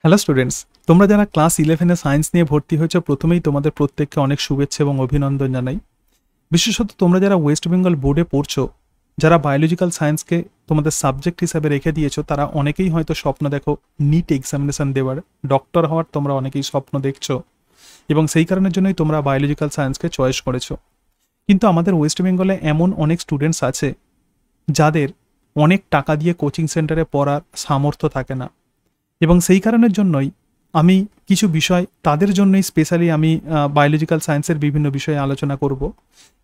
Hello students, তোমরা যারা class 11-এ science নিয়ে ভর্তি হয়েছে প্রথমেই তোমাদের প্রত্যেককে অনেক শুভেচ্ছা এবং অভিনন্দন জানাই। বিশেষত তোমরা যারা ওয়েস্ট বেঙ্গল বোর্ডে পড়ছো, যারা বায়োলজিক্যাল সায়েন্সকে তোমাদের সাবজেক্ট হিসাবে রেখে দিয়েছো, তারা অনেকেই হয়তো স্বপ্ন দেখো নিট এক্সামিনেশন দেওয়ার, ডক্টর হওয়ার তোমরা অনেকেই স্বপ্ন দেখছো এবং সেই কারণের জন্যই তোমরা বায়োলজিক্যাল সায়েন্সকে চয়েস করেছো। কিন্তু আমাদের ওয়েস্ট বেঙ্গলে এমন অনেক স্টুডেন্টস আছে যাদের অনেক টাকা দিয়ে কোচিং সেন্টারে পড়ার সামর্থ্য থাকে না, এবং সেই কারণের জন্যই আমি কিছু বিষয় তাদের জন্যই স্পেশালি আমি বায়োলজিক্যাল সায়েন্সের বিভিন্ন বিষয়ে আলোচনা করব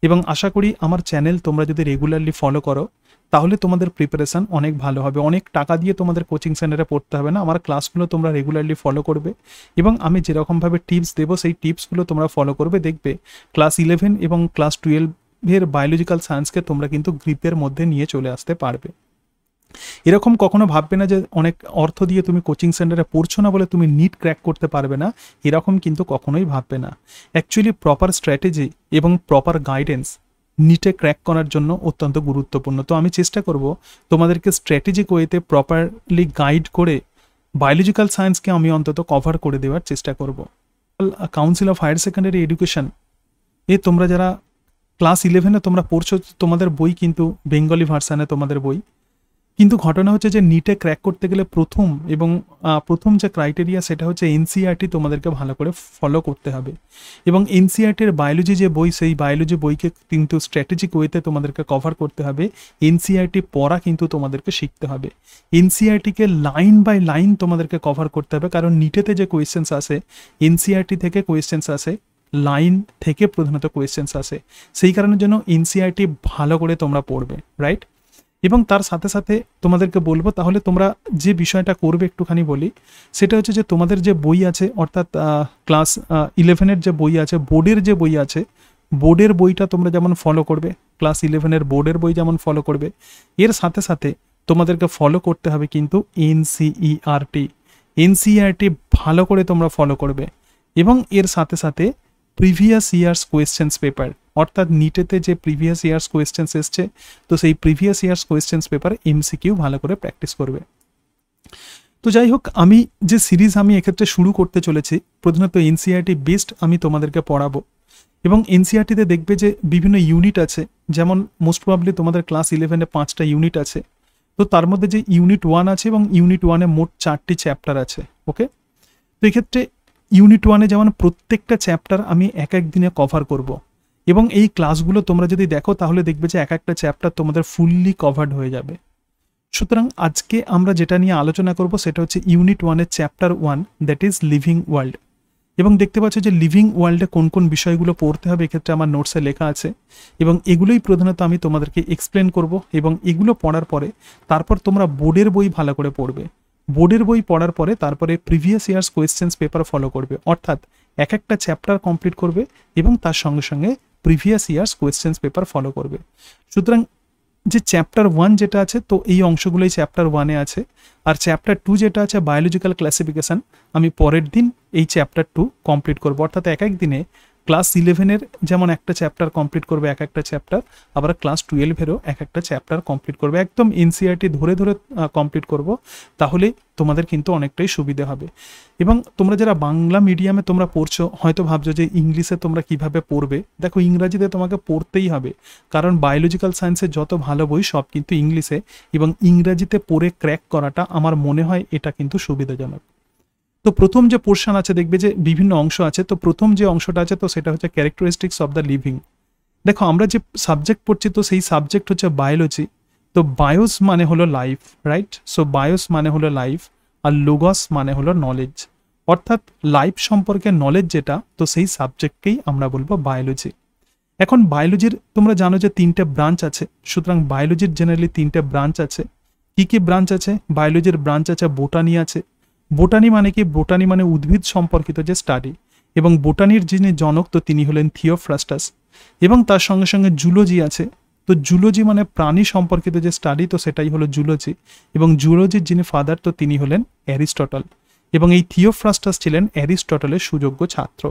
এবং আশা করি আমার চ্যানেল তোমরা যদি রেগুলারলি ফলো করো তাহলে তোমাদের প্রিপারেশান অনেক ভালো হবে। অনেক টাকা দিয়ে তোমাদের কোচিং সেন্টারে পড়তে হবে না, আমার ক্লাসগুলো তোমরা রেগুলারলি ফলো করবে এবং আমি যেরকমভাবে টিপস দেবো সেই টিপসগুলো তোমরা ফলো করবে, দেখবে ক্লাস 11 এবং ক্লাস 12-এর বায়োলজিক্যাল সায়েন্সকে তোমরা কিন্তু গ্রিপের মধ্যে নিয়ে চলে আসতে পারবে। এরকম কখনো ভাববে না যে অনেক অর্থ দিয়ে তুমি কোচিং সেন্টারে পড়ছো না বলে তুমি নিট ক্র্যাক করতে পারবে না, এরকম কিন্তু কখনোই ভাববে না। অ্যাকচুয়ালি প্রপার স্ট্র্যাটেজি এবং প্রপার গাইডেন্স নিটে ক্র্যাক করার জন্য অত্যন্ত গুরুত্বপূর্ণ। তো আমি চেষ্টা করব তোমাদেরকে স্ট্র্যাটেজিক ওয়েতে প্রপারলি গাইড করে বায়োলজিক্যাল সায়েন্সকে আমি অন্তত কভার করে দেওয়ার চেষ্টা করব। Council of Higher Secondary Education তোমরা যারা ক্লাস 11-এ তোমরা পড়ছো, তোমাদের বই কিন্তু বেঙ্গলি ভার্সানে তোমাদের বই, কিন্তু ঘটনা হচ্ছে যে নিটে ক্র্যাক করতে গেলে প্রথম যে ক্রাইটেরিয়া সেটা হচ্ছে এনসিইআরটি তোমাদেরকে ভালো করে ফলো করতে হবে এবং এনসিইআরটির বায়োলজি যে বই, সেই বায়োলজি বইকে কিন্তু স্ট্র্যাটেজিক ওয়েতে তোমাদেরকে কভার করতে হবে। এনসিইআরটি পড়া কিন্তু তোমাদেরকে শিখতে হবে, এনসিইআরটিকে লাইন বাই লাইন তোমাদেরকে কভার করতে হবে, কারণ নিটেতে যে কোয়েশ্চেন্স আসে এনসিইআরটি থেকে কোয়েশ্চেন্স আসে, লাইন থেকে প্রধানত কোয়েশ্চেন্স আসে, সেই কারণের জন্য এনসিইআরটি ভালো করে তোমরা পড়বে, রাইট? এবং তার সাথে সাথে তোমাদেরকে বলবো, তাহলে তোমরা যে বিষয়টা করবে একটুখানি বলি, সেটা হচ্ছে যে তোমাদের যে বই আছে, অর্থাৎ ক্লাস 11-এর যে বই আছে, বোর্ডের যে বই আছে, বোর্ডের বইটা তোমরা যেমন ফলো করবে, ক্লাস 11-এর বোর্ডের বই যেমন ফলো করবে, এর সাথে সাথে তোমাদেরকে ফলো করতে হবে কিন্তু এনসিইআরটি ভালো করে তোমরা ফলো করবে এবং এর সাথে সাথে প্রিভিয়াস ইয়ার্স কোয়েশ্চেন্স পেপার, অর্থাৎ নিটেতে যে প্রিভিয়াস ইয়ার্স কোয়েশ্চেন্স এসছে, তো সেই previous years questions paper MCQ ভালো করে প্র্যাকটিস করবে। তো যাই হোক, আমি যে সিরিজ আমি এক্ষেত্রে শুরু করতে চলেছি, প্রধানত এনসিইআরটি বেসড আমি তোমাদেরকে পড়াবো এবং এনসিইআরটিতে দেখবে যে বিভিন্ন ইউনিট আছে, যেমন মোস্ট প্রবাবলি তোমাদের ক্লাস 11-এ 5টা ইউনিট আছে, তো তার মধ্যে যে ইউনিট 1 আছে এবং ইউনিট 1-এ মোট 4টি চ্যাপ্টার আছে। ওকে, তো এক্ষেত্রে ইউনিট 1-এ যেমন প্রত্যেকটা চ্যাপ্টার আমি এক এক দিনে কভার করব এবং এই ক্লাসগুলো তোমরা যদি দেখো তাহলে দেখবে যে এক একটা চ্যাপ্টার তোমাদের ফুললি কভার্ড হয়ে যাবে। সুতরাং আজকে আমরা যেটা নিয়ে আলোচনা করব সেটা হচ্ছে ইউনিট 1-এর chapter 1, that is living world. এবং দেখতে পাচ্ছ যে লিভিং ওয়ার্ল্ডে কোন কোন বিষয়গুলো পড়তে হবে এক্ষেত্রে আমার নোটসে লেখা আছে এবং এগুলোই প্রধানত আমি তোমাদেরকে এক্সপ্লেন করব এবং এগুলো পড়ার পরে তারপর তোমরা বোর্ডের বই ভালো করে পড়বে। বোর্ডের বই পড়ার পরে তারপরে previous years questions paper follow করবে, অর্থাৎ এক একটা চ্যাপ্টার কমপ্লিট করবে এবং তার সঙ্গে সঙ্গে previous years questions paper follow করবে। সুতরাং যে চ্যাপ্টার 1 যেটা আছে, তো এই অংশগুলোই চ্যাপ্টার 1-এ আছে, আর চ্যাপ্টার 2 যেটা আছে বায়োলজিক্যাল ক্লাসিফিকেশান, আমি পরের দিন এই চ্যাপ্টার 2 কমপ্লিট করবো। অর্থাৎ এক এক দিনে ক্লাস 11-এর যেমন একটা চ্যাপ্টার কমপ্লিট করবে এক একটা চ্যাপ্টার, আবার ক্লাস 12-এরও এক একটা চ্যাপ্টার কমপ্লিট করবে, একদম এনসিইআরটি ধরে ধরে কমপ্লিট করব, তাহলে তোমাদের কিন্তু অনেকটাই সুবিধে হবে। এবং তোমরা যারা বাংলা মিডিয়ামে তোমরা পড়ছো, হয়তো ভাবছো যে ইংলিশে তোমরা কিভাবে পড়বে। দেখো, ইংরাজিতে তোমাকে পড়তেই হবে, কারণ বায়োলজিক্যাল সায়েন্সের যত ভালো বই সব কিন্তু ইংলিশে, এবং ইংরাজিতে পড়ে ক্র্যাক করাটা আমার মনে হয় এটা কিন্তু সুবিধাজনক। তো প্রথম যে পোর্শন আছে দেখবে যে বিভিন্ন অংশ আছে, তো প্রথম যে অংশটা আছে তো সেটা হচ্ছে ক্যারেক্টারিস্টিক্স অফ দ্য লিভিং। দেখো, আমরা যে সাবজেক্ট পড়ছি তো সেই সাবজেক্ট হচ্ছে বায়োলজি। তো বায়োস মানে হলো লাইফ, রাইট? সো বায়োস মানে হলো লাইফ আর লোগস মানে হলো নলেজ, অর্থাৎ লাইফ সম্পর্কে নলেজ যেটা, তো সেই সাবজেক্টকেই আমরা বলবো বায়োলজি। এখন বায়োলজির তোমরা জানো যে 3টে ব্রাঞ্চ আছে, সুতরাং বায়োলজির জেনারেলি 3টে ব্রাঞ্চ আছে। কি কি ব্রাঞ্চ আছে? বায়োলজির ব্রাঞ্চ আছে বোটানি আছে। বোটানি মানে কি? বোটানি মানে উদ্ভিদ সম্পর্কিত যে স্টাডি, এবং বোটানির যিনি জনক তো তিনি হলেন থিওফ্রাস্টাস। এবং তার সঙ্গে সঙ্গে জুলজি আছে, তো জুলজি মানে প্রাণী সম্পর্কিত যে স্টাডি, তো সেটাই হলো জুলজি, এবং জুলজির যিনি ফাদার তো তিনি হলেন অ্যারিস্টটল, এবং এই থিওফ্রাস্টাস ছিলেন অ্যারিস্টটলের সুযোগ্য ছাত্র।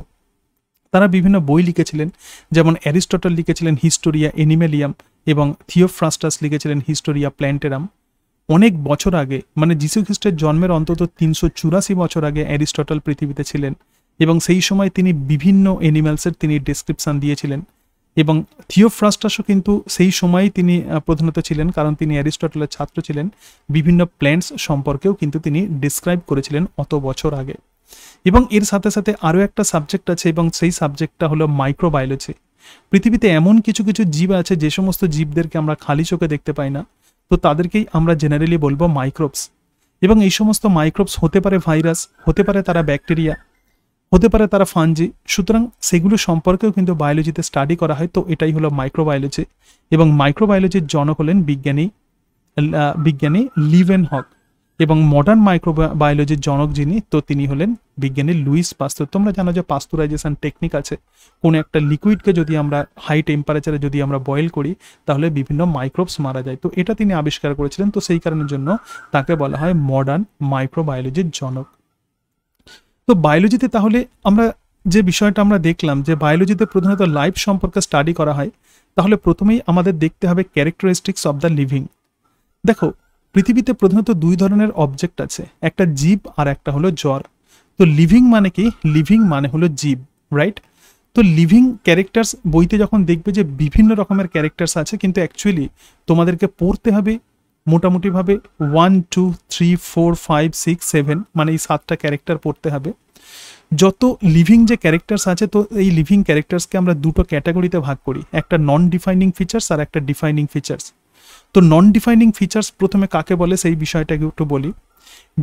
তারা বিভিন্ন বই লিখেছিলেন, যেমন অ্যারিস্টটল লিখেছিলেন হিস্টোরিয়া এনিমেলিয়াম এবং থিওফ্রাস্টাস লিখেছিলেন হিস্টোরিয়া প্ল্যান্টেরাম। অনেক বছর আগে, মানে যিশু খ্রিস্টের জন্মের অন্তত 384 বছর আগে অ্যারিস্টটল পৃথিবীতে ছিলেন, এবং সেই সময় তিনি বিভিন্ন অ্যানিমালসের তিনি ডেসক্রিপশন দিয়েছিলেন। এবং থিওফ্রাস্টাসও কিন্তু সেই সময়ই তিনি প্রধানত ছিলেন, কারণ তিনি অ্যারিস্টটলের ছাত্র ছিলেন। বিভিন্ন প্ল্যান্টস সম্পর্কেও কিন্তু তিনি ডিসক্রাইব করেছিলেন অত বছর আগে। এবং এর সাথে সাথে আরও একটা সাবজেক্ট আছে, এবং সেই সাবজেক্টটা হলো মাইক্রোবায়োলজি। পৃথিবীতে এমন কিছু কিছু জীব আছে যে সমস্ত জীবদেরকে আমরা খালি চোখে দেখতে পাই না, তো তাদেরকেই আমরা জেনারেলি বলবো মাইক্রোবস। এবং এই সমস্ত মাইক্রোবস হতে পারে ভাইরাস, হতে পারে তারা ব্যাকটেরিয়া, হতে পারে তারা ফাঞ্জি। সুতরাং সেগুলো সম্পর্কেও কিন্তু বায়োলজিতে স্টাডি করা হয়। তো এটাই হলো মাইক্রোবায়োলজি। এবং মাইক্রোবায়োলজির জনক হলেন বিজ্ঞানী লিভেনহক। এবং মডার্ন মাইক্রোবায়োলজির জনক যিনি, তো তিনি হলেন বিজ্ঞানী লুইস পাস্তুর। তোমরা জানো যে পাস্তুরাইজেশন টেকনিক আছে, কোনো একটা লিকুইডকে যদি আমরা হাই টেম্পারেচারে যদি আমরা বয়েল করি, তাহলে বিভিন্ন মাইক্রোবস মারা যায়। তো এটা তিনি আবিষ্কার করেছিলেন, তো সেই কারণের জন্য তাকে বলা হয় মডার্ন মাইক্রোবায়োলজির জনক। তো বায়োলজিতে তাহলে আমরা যে বিষয়টা আমরা দেখলাম যে বায়োলজিতে প্রধানত লাইফ সম্পর্কে স্টাডি করা হয়, তাহলে প্রথমেই আমাদের দেখতে হবে ক্যারেক্টারিস্টিক্স অফ দ্য লিভিং। দেখো, পৃথিবীতে প্রধানত দুই ধরনের অবজেক্ট আছে, একটা জীব আর একটা হলো জ্বর। তো লিভিং মানে কি? লিভিং মানে হলো জীব, রাইট? তো লিভিং ক্যারেক্টার্স বইতে যখন দেখবে যে বিভিন্ন রকমের ক্যারেক্টার্স আছে, কিন্তু অ্যাকচুয়ালি তোমাদেরকে পড়তে হবে মোটামুটিভাবে 1 2 3 4 5 6 7, মানে এই 7টা ক্যারেক্টার পড়তে হবে। যত লিভিং যে ক্যারেক্টার্স আছে, তো এই লিভিং ক্যারেক্টার্সকে আমরা দুটো ক্যাটাগরিতে ভাগ করি, একটা নন ডিফাইনিং ফিচার্স আর একটা ডিফাইনিং ফিচার্স। তো নন ডিফাইনিং ফিচার্স প্রথমে কাকে বলে সেই বিষয়টাকে একটু বলি।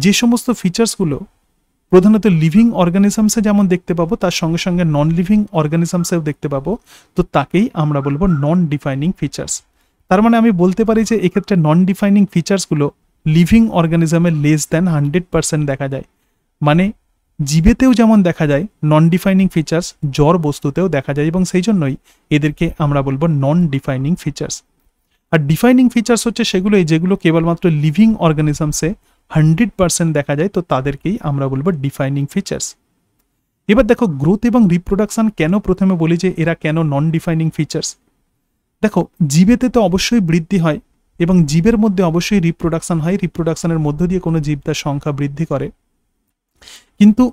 যে সমস্ত ফিচার্সগুলো প্রধানত লিভিং অর্গানিজমসে যেমন দেখতে পাবো, তার সঙ্গে সঙ্গে নন লিভিং অর্গানিজমসেও দেখতে পাবো, তো তাকেই আমরা বলবো নন ডিফাইনিং ফিচার্স। তার মানে আমি বলতে পারি যে এক্ষেত্রে নন ডিফাইনিং ফিচার্সগুলো লিভিং অর্গানিজমে লেস দ্যান 100% দেখা যায়। মানে জীবেতেও যেমন দেখা যায় নন ডিফাইনিং ফিচার্স, জ্বর বস্তুতেও দেখা যায়, এবং সেই জন্যই এদেরকে আমরা বলবো নন ডিফাইনিং ফিচার্স। আর ডিফাইনিং ফিচার্স হচ্ছে সেগুলোই যেগুলো কেবলমাত্র লিভিং অর্গানিজমসে 100% দেখা যায়, তো তাদেরকেই আমরা বলবো ডিফাইনিং ফিচার্স। এবার দেখো, গ্রোথ এবং রিপ্রোডাকশন কেন প্রথমে বলি যে এরা কেন নন ডিফাইনিং ফিচার্স। দেখো, জীবেতে তো অবশ্যই বৃদ্ধি হয়, এবং জীবের মধ্যে অবশ্যই রিপ্রোডাকশন হয়, রিপ্রোডাকশনের মধ্য দিয়ে কোনো জীব তার সংখ্যা বৃদ্ধি করে। কিন্তু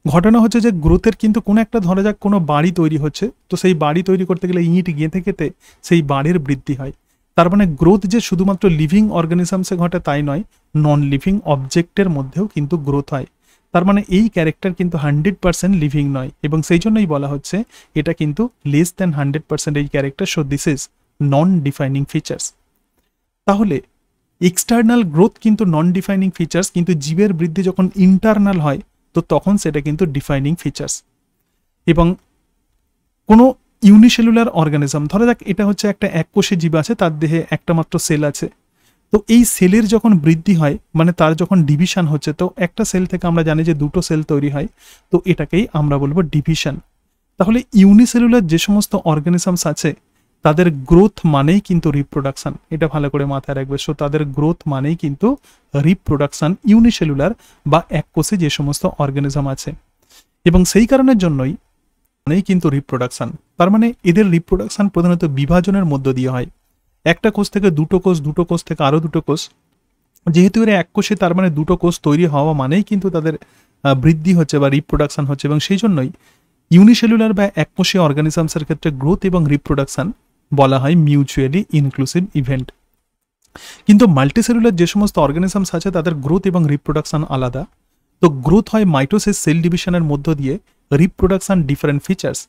ঘটনা হচ্ছে যে গ্রোথের কিন্তু কোনো একটা, ধরা যাক কোনো বাড়ি তৈরি হচ্ছে, তো সেই বাড়ি তৈরি করতে গেলে ইট গেঁথে গেঁথে সেই বাড়ির বৃদ্ধি হয়। তার মানে গ্রোথ যে শুধুমাত্র লিভিং অর্গানিজমসে ঘটে তাই নয়, নন লিভিং অবজেক্টের মধ্যেও কিন্তু গ্রোথ হয়। তার মানে এই ক্যারেক্টার কিন্তু 100% লিভিং নয়, এবং সেই জন্যই বলা হচ্ছে এটা কিন্তু লেস দ্যান 100% এই character. So this is non defining features. তাহলে এক্সটার্নাল গ্রোথ কিন্তু নন ডিফাইনিং ফিচার্স, কিন্তু জীবের বৃদ্ধি যখন ইন্টারনাল হয়, তো তখন সেটা কিন্তু ডিফাইনিং ফিচার্স। এবং কোনো ইউনিসেলুলার অর্গানিজম, ধরা যাক এটা হচ্ছে একটা এককোষী জীব আছে, তার দেহে একটা মাত্র সেল আছে, তো এই সেলের যখন বৃদ্ধি হয়, মানে তার যখন ডিভিশন হচ্ছে, তো একটা সেল থেকে আমরা জানি যে দুটো সেল তৈরি হয়, তো এটাকেই আমরা বলবো ডিভিশন। তাহলে ইউনিসেলুলার যে সমস্ত অর্গানিজমস আছে, তাদের গ্রোথ মানেই কিন্তু রিপ্রোডাকশন, এটা ভালো করে মাথায় রাখবে। সো তাদের গ্রোথ মানেই কিন্তু রিপ্রোডাকশন, ইউনিসেলুলার বা এককোষী যে সমস্ত অর্গানিজম আছে, এবং সেই কারণের জন্যই মানেই কিন্তু রিপ্রোডাকশন। তার মানে এদের রিপ্রোডাকশন প্রধানত বিভাজনের মধ্য দিয়ে হয়, একটা কোষ থেকে দুটো কোষ, দুটো কোষ থেকে আরও দুটো কোষ। যেহেতু এরা এককোষী, তার মানে দুটো কোষ তৈরি হওয়া মানেই কিন্তু তাদের বৃদ্ধি হচ্ছে বা রিপ্রোডাকশন হচ্ছে, এবং সেই জন্যই ইউনিসেলুলার বা এককোষী অর্গানিজমসের ক্ষেত্রে গ্রোথ এবং রিপ্রোডাকশন বলা হয় মিউচুয়ালি ইনক্লুসিভ ইভেন্ট। কিন্তু মাল্টিসেলুলার যে সমস্ত অর্গানিজমস আছে, তাদের গ্রোথ এবং রিপ্রোডাকশন আলাদা। তো গ্রোথ হয় মাইটোসিস সেল ডিভিশনের মধ্য দিয়ে, রিপ্রোডাকশন ডিফারেন্ট ফিচার্স।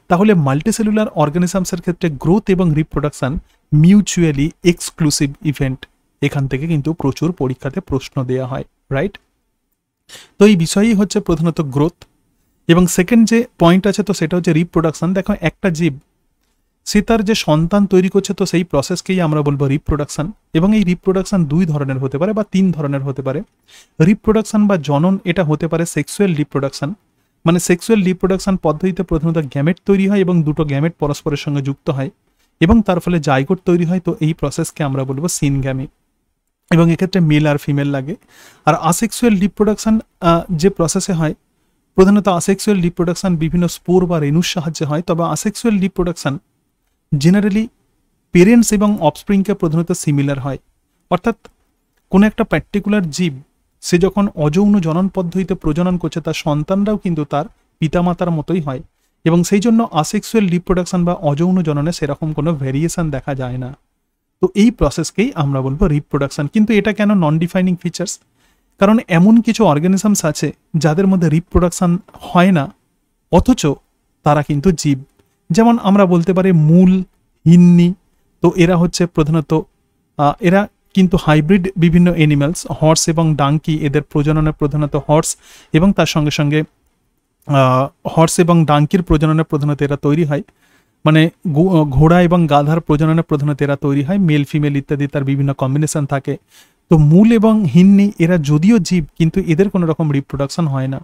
তাহলে মাল্টিসেলুলার অর্গানিজমসের ক্ষেত্রে গ্রোথ এবং রিপ্রোডাকশন মিউচুয়ালি এক্সক্লুসিভ ইভেন্ট। এখান থেকে কিন্তু প্রচুর পরীক্ষাতে প্রশ্ন দেওয়া হয়, রাইট? তো এই বিষয়ই হচ্ছে প্রধানত গ্রোথ। এবং সেকেন্ড যে পয়েন্ট আছে, তো সেটা হচ্ছে রিপ্রোডাকশন। দেখো, একটা জীব সে তার যে সন্তান তৈরি করছে, তো সেই প্রসেসকেই আমরা বলবো রিপ্রোডাকশন। এবং এই রিপ্রোডাকশন দুই ধরনের হতে পারে বা তিন ধরনের হতে পারে। রিপ্রোডাকশন বা জনন, এটা হতে পারে সেক্সুয়াল রিপ্রোডাকশন, মানে সেক্সুয়াল রিপ্রোডাকশন পদ্ধতিতে প্রধানত গ্যামেট তৈরি হয়, এবং দুটো গ্যামেট পরস্পরের সঙ্গে যুক্ত হয়, এবং তার ফলে জাইগোট তৈরি হয়। তো এই প্রসেসকে আমরা বলবো সিনগ্যামি, এবং এক্ষেত্রে মেল আর ফিমেল লাগে। আর আসেক্সুয়াল রিপ্রোডাকশন যে প্রসেসে হয়, প্রধানত আসেক্সুয়াল রিপ্রোডাকশন বিভিন্ন স্পোর বা রেণুর সাহায্যে হয়। তবে আসেক্সুয়াল রিপ্রোডাকশন জেনারেলি পেরেন্টস এবং অফস্প্রিংকে প্রধানত সিমিলার হয়, অর্থাৎ কোনো একটা পার্টিকুলার জীব সে যখন অযৌন জনন পদ্ধতিতে প্রজনন করছে তার সন্তানরাও কিন্তু তার পিতামাতার মতোই হয়, এবং সেই জন্য আসেক্সুয়াল রিপ্রোডাকশন বা অযৌন জননে সেরকম কোনো ভেরিয়েশন দেখা যায় না। তো এই প্রসেসকেই আমরা বলবো রিপ্রোডাকশন। কিন্তু এটা কেন নন ডিফাইনিং ফিচার্স? কারণ এমন কিছু অর্গানিজমস আছে যাদের মধ্যে রিপ্রোডাকশন হয় না, অথচ তারা কিন্তু জীব। যেমন আমরা বলতে পারি মূল, হিন্নি। তো এরা হচ্ছে প্রধানত এরা কিন্তু হাইব্রিড বিভিন্ন এনিম্যালস, হর্স এবং ডাঙ্কি, এদের প্রজননে প্রধানত হর্স এবং তার সঙ্গে সঙ্গে হর্স এবং ডাঙ্কির প্রজননে প্রধানত এরা তৈরি হয়, মানে ঘোড়া এবং গাধার প্রজননে প্রধানত এরা তৈরি হয়, মেল ফিমেল ইত্যাদি তার বিভিন্ন কম্বিনেশন থাকে। তো মূল এবং হিন্নি এরা যদিও জীব কিন্তু এদের কোনো রকম রিপ্রোডাকশন হয় না।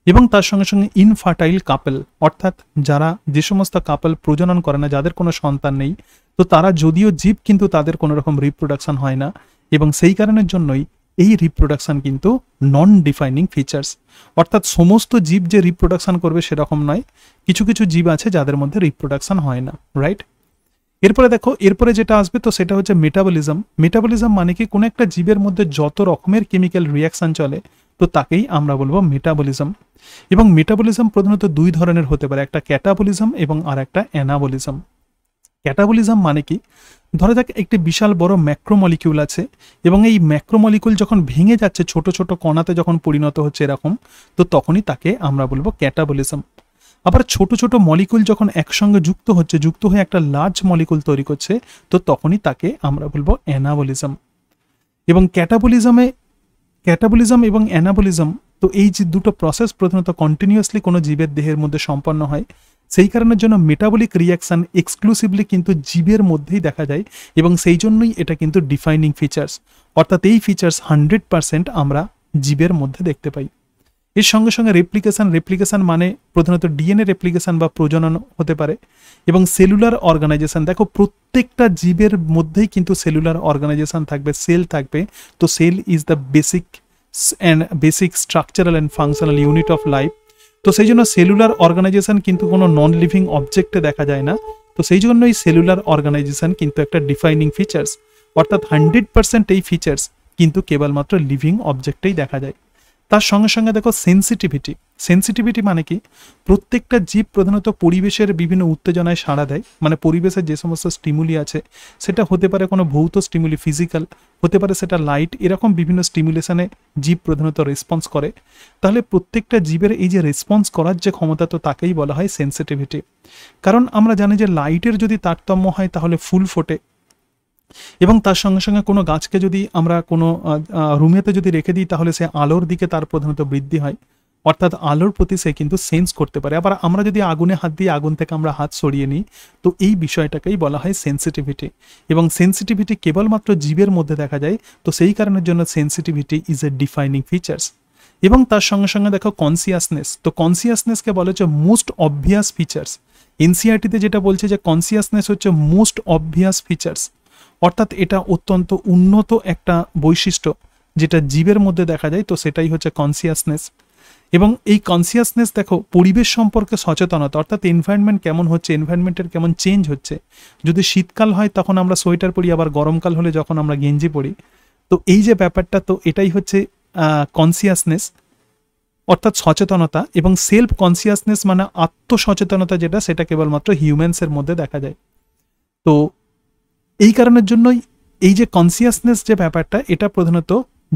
এবং তার সঙ্গে সঙ্গে ইনফার্টাইল কাপল, অর্থাৎ যারা যে সমস্ত কাপল প্রজনন করে না, যাদের কোনো সন্তান নেই, তো তারা যদিও জীব কিন্তু তাদের কোনো রকম রিপ্রোডাকশন হয় না, এবং সেই কারণের জন্যই এই রিপ্রোডাকশন কিন্তু নন ডিফাইনিং ফিচার্স। অর্থাৎ সমস্ত জীব যে রিপ্রোডাকশন করবে সেরকম নয়, কিছু কিছু জীব আছে যাদের মধ্যে রিপ্রোডাকশন হয় না, রাইট? এরপরে দেখো, এরপরে যেটা আসবে তো সেটা হচ্ছে মেটাবলিজম। মেটাবলিজম মানে কি, কোনো একটা জীবের মধ্যে যত রকমের কেমিক্যাল রিয়াকশন চলে তো তাকেই আমরা বলবো মেটাবলিজম। এবং মেটাবলিজম প্রধানত দুই ধরনের হতে পারে, একটা ক্যাটাবলিজম এবং আর একটা অ্যানাবলিজম। ক্যাটাবলিজম মানে কি, ধরা যাক একটি বিশাল বড় ম্যাক্রোমলিকিউল আছে, এবং এই ম্যাক্রোমলিকিউল যখন ভেঙে যাচ্ছে, ছোট ছোট কণাতে যখন পরিণত হচ্ছে এরকম, তো তখনই তাকে আমরা বলবো ক্যাটাবলিজম। আবার ছোট ছোট মলিকুল যখন একসঙ্গে যুক্ত হয়ে একটা লার্জ মলিকুল তৈরি করছে, তো তখনই তাকে আমরা বলবো অ্যানাবলিজম। এবং ক্যাটাবলিজম এবং অ্যানাবলিজম, তো এই যে দুটো প্রসেস প্রধানত কন্টিনিউয়াসলি কোনো জীবের দেহের মধ্যে সম্পন্ন হয়, সেই কারণের জন্য মেটাবলিক রিয়াকশন এক্সক্লুসিভলি কিন্তু জীবের মধ্যেই দেখা যায়, এবং সেই জন্যই এটা কিন্তু ডিফাইনিং ফিচার্স। অর্থাৎ এই ফিচার্স 100% আমরা জীবের মধ্যে দেখতে পাই। এর সঙ্গে সঙ্গে রেপ্লিকেশন মানে প্রধানত ডিএনএ রেপ্লিকেশন বা প্রজনন হতে পারে, এবং সেলুলার অর্গানাইজেশন। দেখো, প্রত্যেকটা জীবের মধ্যেই কিন্তু সেলুলার অর্গানাইজেশন থাকবে, সেল থাকবে। তো cell is the basic structural and functional unit of life. তো সেই জন্য সেলুলার অর্গানাইজেশন কিন্তু কোনো নন লিভিং অবজেক্টে দেখা যায় না। তো সেই জন্যই সেলুলার অর্গানাইজেশন কিন্তু একটা ডিফাইনিং ফিচার্স। অর্থাৎ 100% এই ফিচার্স কিন্তু কেবলমাত্র লিভিং অবজেক্টেই দেখা যায়। তার সঙ্গে সঙ্গে দেখো সেন্সিটিভিটি মানে কি, প্রত্যেকটা জীব প্রধানত পরিবেশের বিভিন্ন উত্তেজনায় সাড়া দেয়। মানে পরিবেশের যে সমস্ত স্টিমুলি আছে, সেটা হতে পারে কোনো ভৌত স্টিমুলি, ফিজিক্যাল হতে পারে, সেটা লাইট, এরকম বিভিন্ন স্টিমুলেশনে জীব প্রধানত রেসপন্স করে। তাহলে প্রত্যেকটা জীবের এই যে রেসপন্স করার যে ক্ষমতা, তো তাকেই বলা হয় সেন্সিটিভিটি। কারণ আমরা জানি যে লাইটের যদি তারতম্য হয় তাহলে ফুল ফোটে, এবং তার সঙ্গে সঙ্গে কোনো গাছকে যদি আমরা কোনো রুমেতে যদি রেখে দিই তাহলে সে আলোর দিকে তার প্রধানত বৃদ্ধি হয়। অর্থাৎ আলোর প্রতি সে কিন্তু সেন্স করতে পারে। আবার আমরা যদি আগুনে হাত দিই, আগুন থেকে আমরা হাত সরিয়ে নিই, তো এই বিষয়টাকেই বলা হয় সেন্সিটিভিটি। এবং সেন্সিটিভিটি কেবলমাত্র জীবের মধ্যে দেখা যায়, তো সেই কারণের জন্য sensitivity is a defining features. এবং তার সঙ্গে সঙ্গে দেখো কনসিয়াসনেস। তো কনসিয়াসনেসকে বলা হচ্ছে মোস্ট অবভিয়াস ফিচার্স। এনসিআরটিতে যেটা বলছে যে কনসিয়াসনেস হচ্ছে মোস্ট অবভিয়াস ফিচার্স, অর্থাৎ এটা অত্যন্ত উন্নত একটা বৈশিষ্ট্য যেটা জীবের মধ্যে দেখা যায়, তো সেটাই হচ্ছে কনসিয়াসনেস। এবং এই কনসিয়াসনেস দেখো পরিবেশ সম্পর্কে সচেতনতা, অর্থাৎ এনভায়রনমেন্ট কেমন হচ্ছে, এনভায়রনমেন্টের কেমন চেঞ্জ হচ্ছে। যদি শীতকাল হয় তখন আমরা সোয়েটার পরি, আবার গরমকাল হলে যখন আমরা গেঞ্জি পরি, তো এই যে ব্যাপারটা, তো এটাই হচ্ছে কনসিয়াসনেস, অর্থাৎ সচেতনতা। এবং সেলফ কনসিয়াসনেস মানে আত্মসচেতনতা, যেটা সেটা কেবলমাত্র হিউম্যানসের মধ্যে দেখা যায়। তো এই কারণের জন্যই এই যে কনসিয়াসনেস যে ব্যাপারটা, এটা প্রধানত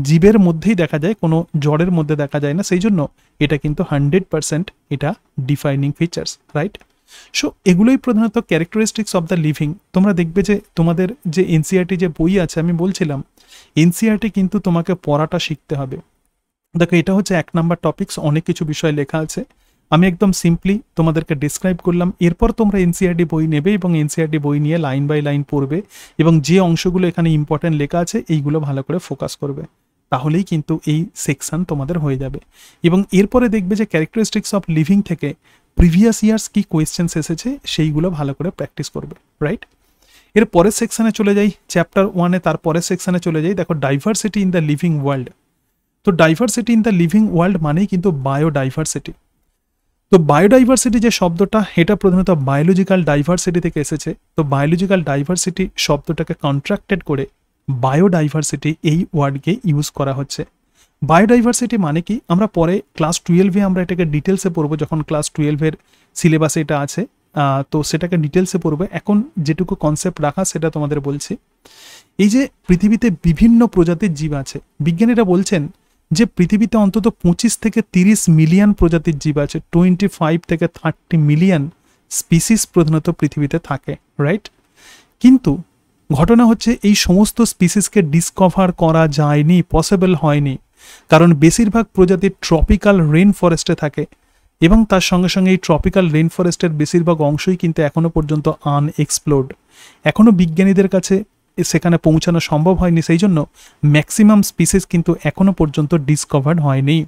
জীবের মধ্যেই দেখা যায়, কোনো জড়ের মধ্যে দেখা যায় না। সেই জন্য এটা কিন্তু 100% এটা ডিফাইনিং ফিচার্স, রাইট? সো এগুলোই প্রধানত ক্যারেক্টারিস্টিক্স অফ দ্য লিভিং। তোমরা দেখবে যে তোমাদের যে এনসিআরটি যে বই আছে, আমি বলছিলাম এনসিআরটি কিন্তু তোমাকে পড়াটা শিখতে হবে। দেখো, এটা হচ্ছে 1 নাম্বার টপিকস, অনেক কিছু বিষয় লেখা আছে, আমি একদম সিম্পলি তোমাদেরকে ডিসক্রাইব করলাম। এরপর তোমরা এনসিআরটি বই নেবে এবং এনসিআরটি বই নিয়ে লাইন বাই লাইন পড়বে, এবং যে অংশগুলো এখানে ইম্পর্টেন্ট লেখা আছে এইগুলো ভালো করে ফোকাস করবে, তাহলেই কিন্তু এই সেকশন তোমাদের হয়ে যাবে। এবং এরপরে দেখবে যে ক্যারেক্টারিস্টিক্স অফ লিভিং থেকে প্রিভিয়াস ইয়ার্স কি কোয়েশ্চেন্স এসেছে সেইগুলো ভালো করে প্র্যাকটিস করবে, রাইট? এর পরের সেকশনে চলে যাই, চ্যাপ্টার 1-এ তার পরের সেকশনে চলে যাই। দেখো, diversity in the living world. তো diversity in the living world মানেই কিন্তু বায়োডাইভার্সিটি। তো বায়োডাইভার্সিটি যে শব্দটা, এটা প্রধানত বায়োলজিক্যাল ডাইভার্সিটি থেকে এসেছে। তো বায়োলজিক্যাল ডাইভার্সিটি শব্দটাকে কন্ট্রাক্টেড করে বায়োডাইভার্সিটি এই ওয়ার্ডকে ইউজ করা হচ্ছে। বায়োডাইভার্সিটি মানে কি, আমরা পরে ক্লাস 12-এ আমরা এটাকে ডিটেলসে পড়বো, যখন ক্লাস 12-এর সিলেবাসে এটা আছে, তো সেটাকে ডিটেলসে পড়বে। এখন যেটুকু কনসেপ্ট রাখা সেটা তোমাদের বলছি। এই যে পৃথিবীতে বিভিন্ন প্রজাতির জীব আছে, বিজ্ঞানীরা বলছেন যে পৃথিবীতে অন্তত 25 থেকে 30 মিলিয়ন প্রজাতির জীব আছে, 25 থেকে 30 মিলিয়ন স্পিসিস প্রধানত পৃথিবীতে থাকে, রাইট? কিন্তু ঘটনা হচ্ছে এই সমস্ত স্পিসিসকে ডিসকভার করা যায়নি, পসিবল হয়নি, কারণ বেশিরভাগ প্রজাতি ট্রপিক্যাল রেইন ফরেস্টে থাকে এবং তার সঙ্গে সঙ্গে এই ট্রপিক্যাল রেইন ফরেস্টের বেশিরভাগ অংশই কিন্তু এখনো পর্যন্ত আনএক্সপ্লোর্ড, এখনো বিজ্ঞানীদের কাছে সেখানে পৌঁছানো সম্ভব হয়নি, সেই জন্য ম্যাক্সিমাম স্পিসিস কিন্তু এখনো পর্যন্ত ডিসকভার্ড হয়নি।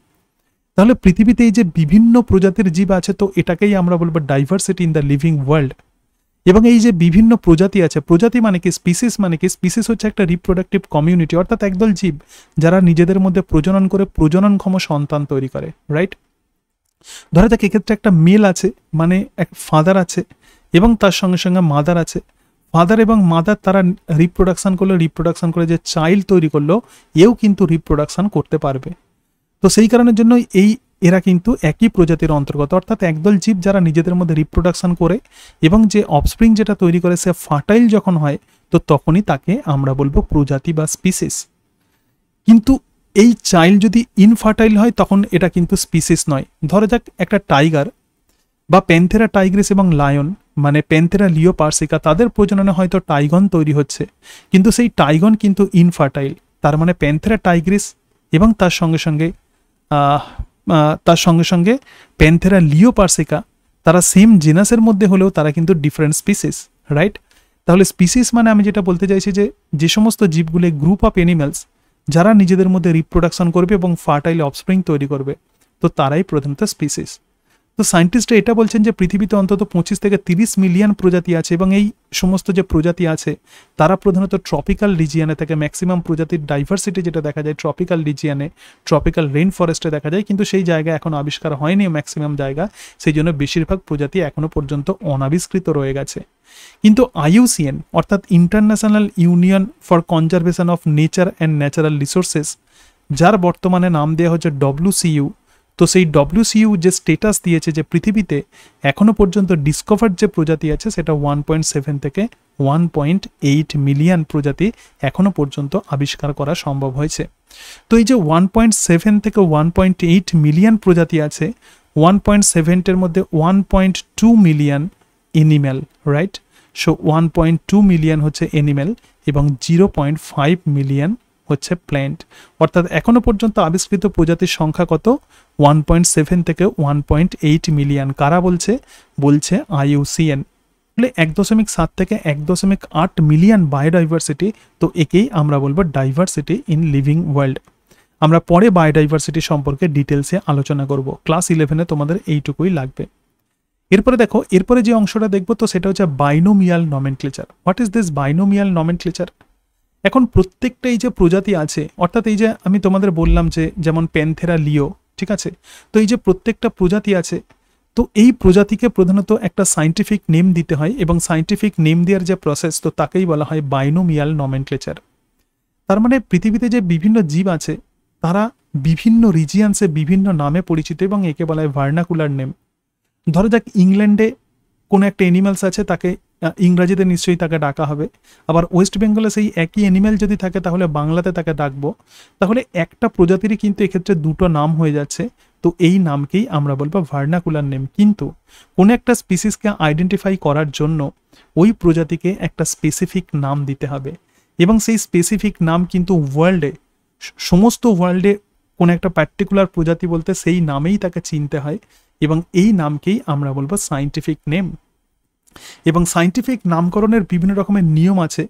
তাহলে পৃথিবীতে এই যে বিভিন্ন প্রজাতির জীব আছে, তো এটাকেই আমরা বলবো diversity in the living world. এবং এই যে বিভিন্ন প্রজাতি আছে, প্রজাতি মানে কি, স্পিসিস মানে কি, স্পিসিস হচ্ছে একটা রিপ্রোডাক্টিভ কমিউনিটি, অর্থাৎ একদল জীব যারা নিজেদের মধ্যে প্রজনন করে প্রজননক্ষম সন্তান তৈরি করে, রাইট? ধরা যাক এক্ষেত্রে একটা মেল আছে, মানে এক ফাদার আছে এবং তার সঙ্গে সঙ্গে মাদার আছে। ফাদার এবং মাদার তারা রিপ্রোডাকশন করলো, রিপ্রোডাকশন করে যে চাইল্ড তৈরি করলো, এও কিন্তু রিপ্রোডাকশন করতে পারবে। তো সেই কারণের জন্য এরা কিন্তু একই প্রজাতির অন্তর্গত, অর্থাৎ একদল জীব যারা নিজেদের মধ্যে রিপ্রোডাকশন করে এবং যে অফস্প্রিং যেটা তৈরি করে সে ফার্টাইল যখন হয়, তো তখনই তাকে আমরা বলবো প্রজাতি বা স্পিসিস। কিন্তু এই চাইল্ড যদি ইনফার্টাইল হয় তখন এটা কিন্তু স্পিসিস নয়। ধরা যাক একটা টাইগার বা প্যান্থেরা টাইগ্রিস এবং লায়ন, মানে প্যান্থেরা লিওপার্সিকা, তাদের প্রজননে হয়তো টাইগন তৈরি হচ্ছে, কিন্তু সেই টাইগন কিন্তু ইনফার্টাইল। তার মানে প্যান্থেরা টাইগ্রিস এবং তার সঙ্গে সঙ্গে প্যান্থেরা লিওপার্সিকা, তারা সেম জেনাসের মধ্যে হলেও তারা কিন্তু ডিফারেন্ট স্পিসিস, রাইট? তাহলে স্পিসিস মানে আমি যেটা বলতে চাইছি যে সমস্ত জীবগুলো, গ্রুপ অফ অ্যানিমালস যারা নিজেদের মধ্যে রিপ্রোডাকশন করবে এবং ফার্টাইল অফস্প্রিং তৈরি করবে, তো তারাই প্রধানত স্পিসিস। তো সায়েন্টিস্টরা এটা বলছেন যে পৃথিবীতে অন্তত 25 থেকে 30 মিলিয়ন প্রজাতি আছে এবং এই সমস্ত যে প্রজাতি আছে তারা প্রধানত ট্রপিক্যাল রিজিয়ানে থাকে। ম্যাক্সিমাম প্রজাতির ডাইভার্সিটি যেটা দেখা যায় ট্রপিক্যাল রিজিয়ানে, ট্রপিক্যাল রেইন ফরেস্টে দেখা যায়, কিন্তু সেই জায়গা এখনো আবিষ্কার হয়নি ম্যাক্সিমাম জায়গা, সেই জন্য বেশিরভাগ প্রজাতি এখনো পর্যন্ত অনাবিষ্কৃত রয়ে গেছে। কিন্তু IUCN অর্থাৎ international union for conservation of nature and natural resources, যার বর্তমানে নাম দেওয়া হচ্ছে WCU, তো সেই WCU যে স্টেটাস দিয়েছে যে পৃথিবীতে এখনো পর্যন্ত ডিসকভার্ড যে প্রজাতি আছে সেটা 1.7 থেকে 1.8 মিলিয়ন প্রজাতি এখনো পর্যন্ত আবিষ্কার করা সম্ভব হয়েছে। তো এই যে 1.7 থেকে 1.8 মিলিয়ন প্রজাতি আছে, 1.7-এর মধ্যে 1.2 million animal, right? So 1.2 million হচ্ছে এনিম্যাল এবং 0.5 মিলিয়ন হচ্ছে প্ল্যান্ট, অর্থাৎ এখনো পর্যন্ত আবিষ্কৃত প্রজাতির সংখ্যা কত? 1.7 থেকে 1.8 মিলিয়ন। কারা বলছে? বলছে IUCN। 1.7 থেকে 1.8 মিলিয়ন বায়োডাইভার্সিটি, তো একেই আমরা বলবো ডাইভার্সিটি ইন লিভিং ওয়ার্ল্ড। আমরা পরে বায়োডাইভার্সিটি সম্পর্কে ডিটেলসে আলোচনা করব, ক্লাস 11-এ তোমাদের এইটুকুই লাগবে। এরপরে দেখো, এরপরে যে অংশটা দেখবো তো সেটা হচ্ছে binomial nomenclature. What is this binomial nomenclature? এখন প্রত্যেকটা এই যে প্রজাতি আছে, অর্থাৎ এই যে আমি তোমাদের বললাম যে যেমন প্যান্থেরা লিও, ঠিক আছে, তো এই যে প্রত্যেকটা প্রজাতি আছে, তো এই প্রজাতিকে প্রধানত একটা সায়েন্টিফিক নেম দিতে হয় এবং সায়েন্টিফিক নেম দেওয়ার যে প্রসেস, তো তাকেই বলা হয় বাইনোমিয়াল নমেনক্লেচার। তার মানে পৃথিবীতে যে বিভিন্ন জীব আছে তারা বিভিন্ন রিজিয়ান্সে বিভিন্ন নামে পরিচিত এবং একে বলা হয় ভার্নাকুলার নেম। ধরো যাক ইংল্যান্ডে কোনো একটা অ্যানিমালস আছে, তাকে ইংরাজিতে নিশ্চয়ই তাকে ডাকা হবে, আবার ওয়েস্ট বেঙ্গলে সেই একই অ্যানিম্যাল যদি থাকে তাহলে বাংলাতে তাকে ডাকবো। তাহলে একটা প্রজাতিরই কিন্তু এক্ষেত্রে দুটো নাম হয়ে যাচ্ছে, তো এই নামকেই আমরা বলবো ভার্নাকুলার নেম। কিন্তু কোনো একটা স্পিসিসকে আইডেন্টিফাই করার জন্য ওই প্রজাতিকে একটা স্পেসিফিক নাম দিতে হবে এবং সেই স্পেসিফিক নাম কিন্তু সমস্ত ওয়ার্ল্ডে কোনো একটা পার্টিকুলার প্রজাতি বলতে সেই নামেই তাকে চিনতে হয় এবং এই নামকেই আমরা বলবো সায়েন্টিফিক নেম। এবং সায়েন্টিফিক নামকরণের বিভিন্ন রকমের নিয়ম আছে।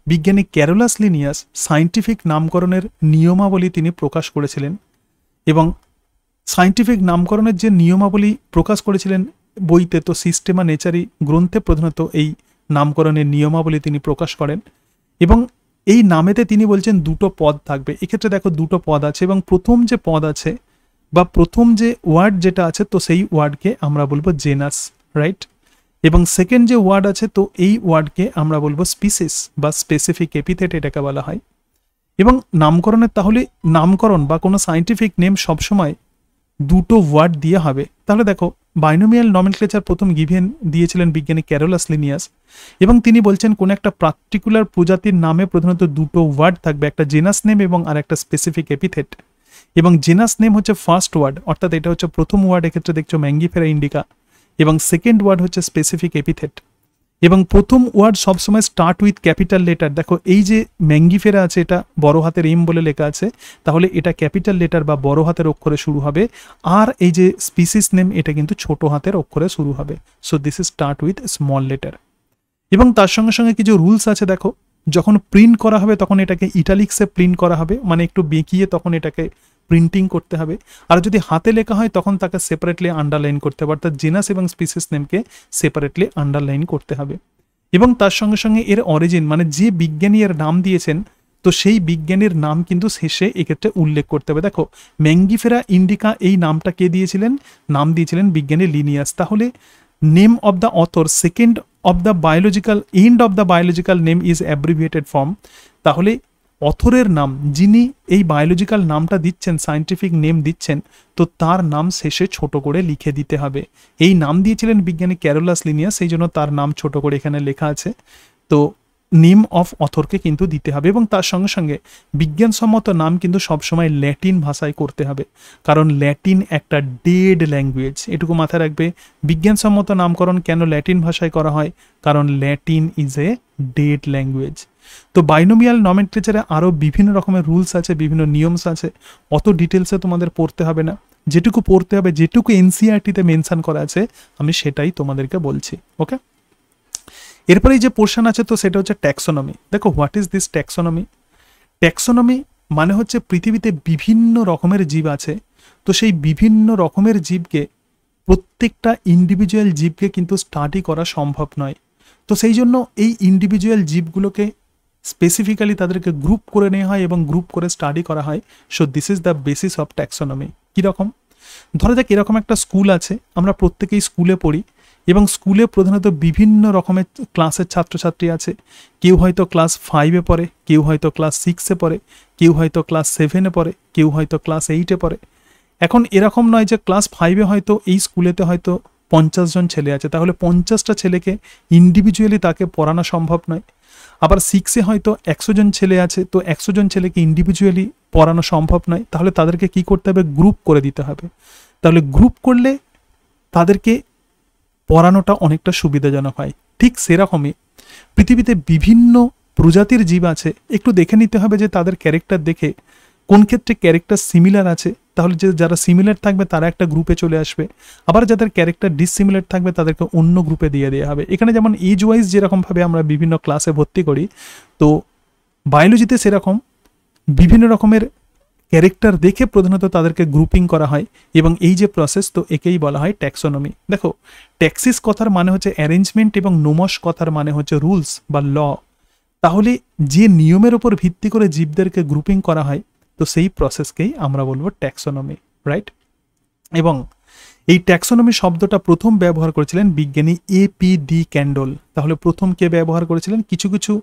বিজ্ঞানী ক্যারোলাস লিনিয়াস সায়েন্টিফিক নামকরণের নিয়মাবলী তিনি প্রকাশ করেছিলেন এবং সায়েন্টিফিক নামকরণের যে নিয়মাবলী প্রকাশ করেছিলেন বইতে, তো সিস্টেমা নেচারি গ্রন্থে প্রধানত এই নামকরণের নিয়মাবলী তিনি প্রকাশ করেন এবং এই নামেতে তিনি বলছেন দুটো পদ থাকবে। এক্ষেত্রে দেখো দুটো পদ আছে এবং প্রথম যে পদ আছে বা প্রথম যে ওয়ার্ড যেটা আছে, তো সেই ওয়ার্ডকে আমরা বলবো জেনাস, রাইট? এবং সেকেন্ড যে ওয়ার্ড আছে, তো এই ওয়ার্ডকে আমরা বলবো স্পিসিস বা স্পেসিফিক এপিথেট এটাকে বলা হয়। এবং নামকরণের তাহলে নামকরণ বা কোনো সায়েন্টিফিক নেম সবসময় দুটো ওয়ার্ড দিয়ে হবে। তাহলে দেখো বাইনোমিয়াল নমেনক্লেচার প্রথম গিভেন দিয়েছিলেন বিজ্ঞানী ক্যারোলাস লিনিয়াস, এবং তিনি বলছেন কোন একটা পার্টিকুলার প্রজাতির নামে প্রধানত দুটো ওয়ার্ড থাকবে, একটা জেনাস নেম এবং আর একটা স্পেসিফিক এপিথেট। এবং জেনাস নেম হচ্ছে ফার্স্ট ওয়ার্ড, অর্থাৎ এটা হচ্ছে প্রথম ওয়ার্ড, এক্ষেত্রে দেখছো ম্যাঙ্গিফেরা ইন্ডিকা, এবং সেকেন্ড ওয়ার্ড হচ্ছে স্পেসিফিক এপিথেট। এবং প্রথম ওয়ার্ড সবসময় স্টার্ট উইথ ক্যাপিটাল লেটার। দেখো এই যে ম্যাঙ্গিফেরা আছে এটা বড় হাতের এম বলে লেখা আছে, তাহলে এটা ক্যাপিটাল লেটার বা বড় হাতের অক্ষরে শুরু হবে। আর এই যে স্পিসিস নেম এটা কিন্তু ছোট হাতের অক্ষরে শুরু হবে। So this is start with small letter. এবং তার সঙ্গে সঙ্গে কিছু রুলস আছে, দেখো যখন প্রিন্ট করা হবে তখন এটাকে ইটালিক্সে প্রিন্ট করা হবে, মানে একটু বেঁকিয়ে তখন এটাকে প্রিন্টিং করতে হবে। আর যদি হাতে লেখা হয় তখন তাকে সেপারেটলি আন্ডারলাইন করতে হবে, অর্থাৎ জেনাস এবং স্পিসিস নেমকে সেপারেটলি আন্ডারলাইন করতে হবে। এবং তার সঙ্গে সঙ্গে এর অরিজিন, মানে যে বিজ্ঞানী এর নাম দিয়েছেন তো সেই বিজ্ঞানীর নাম কিন্তু শেষে এক্ষেত্রে উল্লেখ করতে হবে। দেখো ম্যাঙ্গিফেরা ইন্ডিকা এই নামটা কে দিয়েছিলেন, নাম দিয়েছিলেন বিজ্ঞানী লিনিয়াস। তাহলে name of the author second of the biological end of the biological name is abbreviated form. তাহলে অথরের নাম, যিনি এই বায়োলজিক্যাল নামটা দিচ্ছেন, সায়েন্টিফিক নেম দিচ্ছেন, তো তার নাম শেষে ছোট করে লিখে দিতে হবে। এই নাম দিয়েছিলেন বিজ্ঞানী ক্যারোলাস লিনিয়াস, সেই জন্য তার নাম ছোট করে এখানে লেখা আছে। তো নেম অফ অথরকে কিন্তু দিতে হবে। এবং তার সঙ্গে সঙ্গে বিজ্ঞানসম্মত নাম কিন্তু সবসময় ল্যাটিন ভাষায় করতে হবে, কারণ ল্যাটিন একটা ডেড ল্যাঙ্গুয়েজ, এটুকু মাথায় রাখবে। বিজ্ঞানসম্মত নামকরণ কেন ল্যাটিন ভাষায় করা হয়, কারণ Latin is a dead language. তো বাইনোমিয়াল নমেনক্লেচারে আরও বিভিন্ন রকমের রুলস আছে, বিভিন্ন নিয়মস আছে, অত ডিটেলসে তোমাদের পড়তে হবে না। যেটুকু পড়তে হবে, যেটুকু এনসিইআরটিতে মেনশন করা আছে আমি সেটাই তোমাদেরকে বলছি। ওকে, এরপরে যে পোর্শন আছে তো সেটা হচ্ছে ট্যাক্সোনমি। দেখো what is this taxonomy? Taxonomy মানে হচ্ছে পৃথিবীতে বিভিন্ন রকমের জীব আছে, তো সেই বিভিন্ন রকমের জীবকে, প্রত্যেকটা ইন্ডিভিজুয়াল জীবকে কিন্তু স্টাডি করা সম্ভব নয়। তো সেই জন্য এই ইন্ডিভিজুয়াল জীবগুলোকে স্পেসিফিক্যালি তাদেরকে গ্রুপ করে নেওয়া হয় এবং গ্রুপ করে স্টাডি করা হয়। So this is the basis of taxonomy. কীরকম? ধরা যাক এরকম একটা স্কুল আছে, আমরা প্রত্যেকেই স্কুলে পড়ি, এবং স্কুলে প্রধানত বিভিন্ন রকমের ক্লাসের ছাত্রছাত্রী আছে। কেউ হয়তো ক্লাস 5-এ পড়ে, কেউ হয়তো ক্লাস 6-এ পড়ে, কেউ হয়তো ক্লাস 7-এ পড়ে, কেউ হয়তো ক্লাস 8-এ পড়ে। এখন এরকম নয় যে ক্লাস 5-এ হয়তো এই স্কুলেতে হয়তো 50 জন ছেলে আছে, তাহলে 50টা ছেলেকে ইন্ডিভিজুয়ালি তাকে পড়ানো সম্ভব নয়। আবার 6-এ হয়তো 100 জন ছেলে আছে, তো 100 জন ছেলেকে ইন্ডিভিজুয়ালি পড়ানো সম্ভব নয়, তাহলে তাদেরকে কি করতে হবে, গ্রুপ করে দিতে হবে। তাহলে গ্রুপ করলে তাদেরকে পড়ানোটা অনেকটা সুবিধাজনক হয়। ঠিক সেরকমই পৃথিবীতে বিভিন্ন প্রজাতির জীব আছে, একটু দেখে নিতে হবে যে তাদের ক্যারেক্টার দেখে কোন ক্ষেত্রে ক্যারেক্টার সিমিলার আছে, তাহলে যে যারা সিমিলার থাকবে তারা একটা গ্রুপে চলে আসবে, আবার যাদের ক্যারেক্টার ডিসিমিলার থাকবে তাদেরকে অন্য গ্রুপে দিয়ে দেওয়া হবে। এখানে যেমন এজ ওয়াইজ যেরকমভাবে আমরা বিভিন্ন ক্লাসে ভর্তি করি, তো বায়োলজিতে সেরকম বিভিন্ন রকমের ক্যারেক্টার দেখে প্রধানত তাদেরকে গ্রুপিং করা হয়, এবং এই যে প্রসেস তো একেই বলা হয় ট্যাক্সোনমি। দেখো ট্যাক্সিস কথার মানে হচ্ছে অ্যারেঞ্জমেন্ট, এবং নোমস কথার মানে হচ্ছে রুলস বা ল। তাহলে যে নিয়মের উপর ভিত্তি করে জীবদেরকে গ্রুপিং করা হয়, তো সেই প্রসেসকেই আমরা বলবো ট্যাক্সোনমি, রাইট? এবং এই ট্যাক্সোনমি শব্দটা প্রথম ব্যবহার করেছিলেন বিজ্ঞানী এপি ডি ক্যান্ডল। তাহলে প্রথম কে ব্যবহার করেছিলেন, কিছু কিছু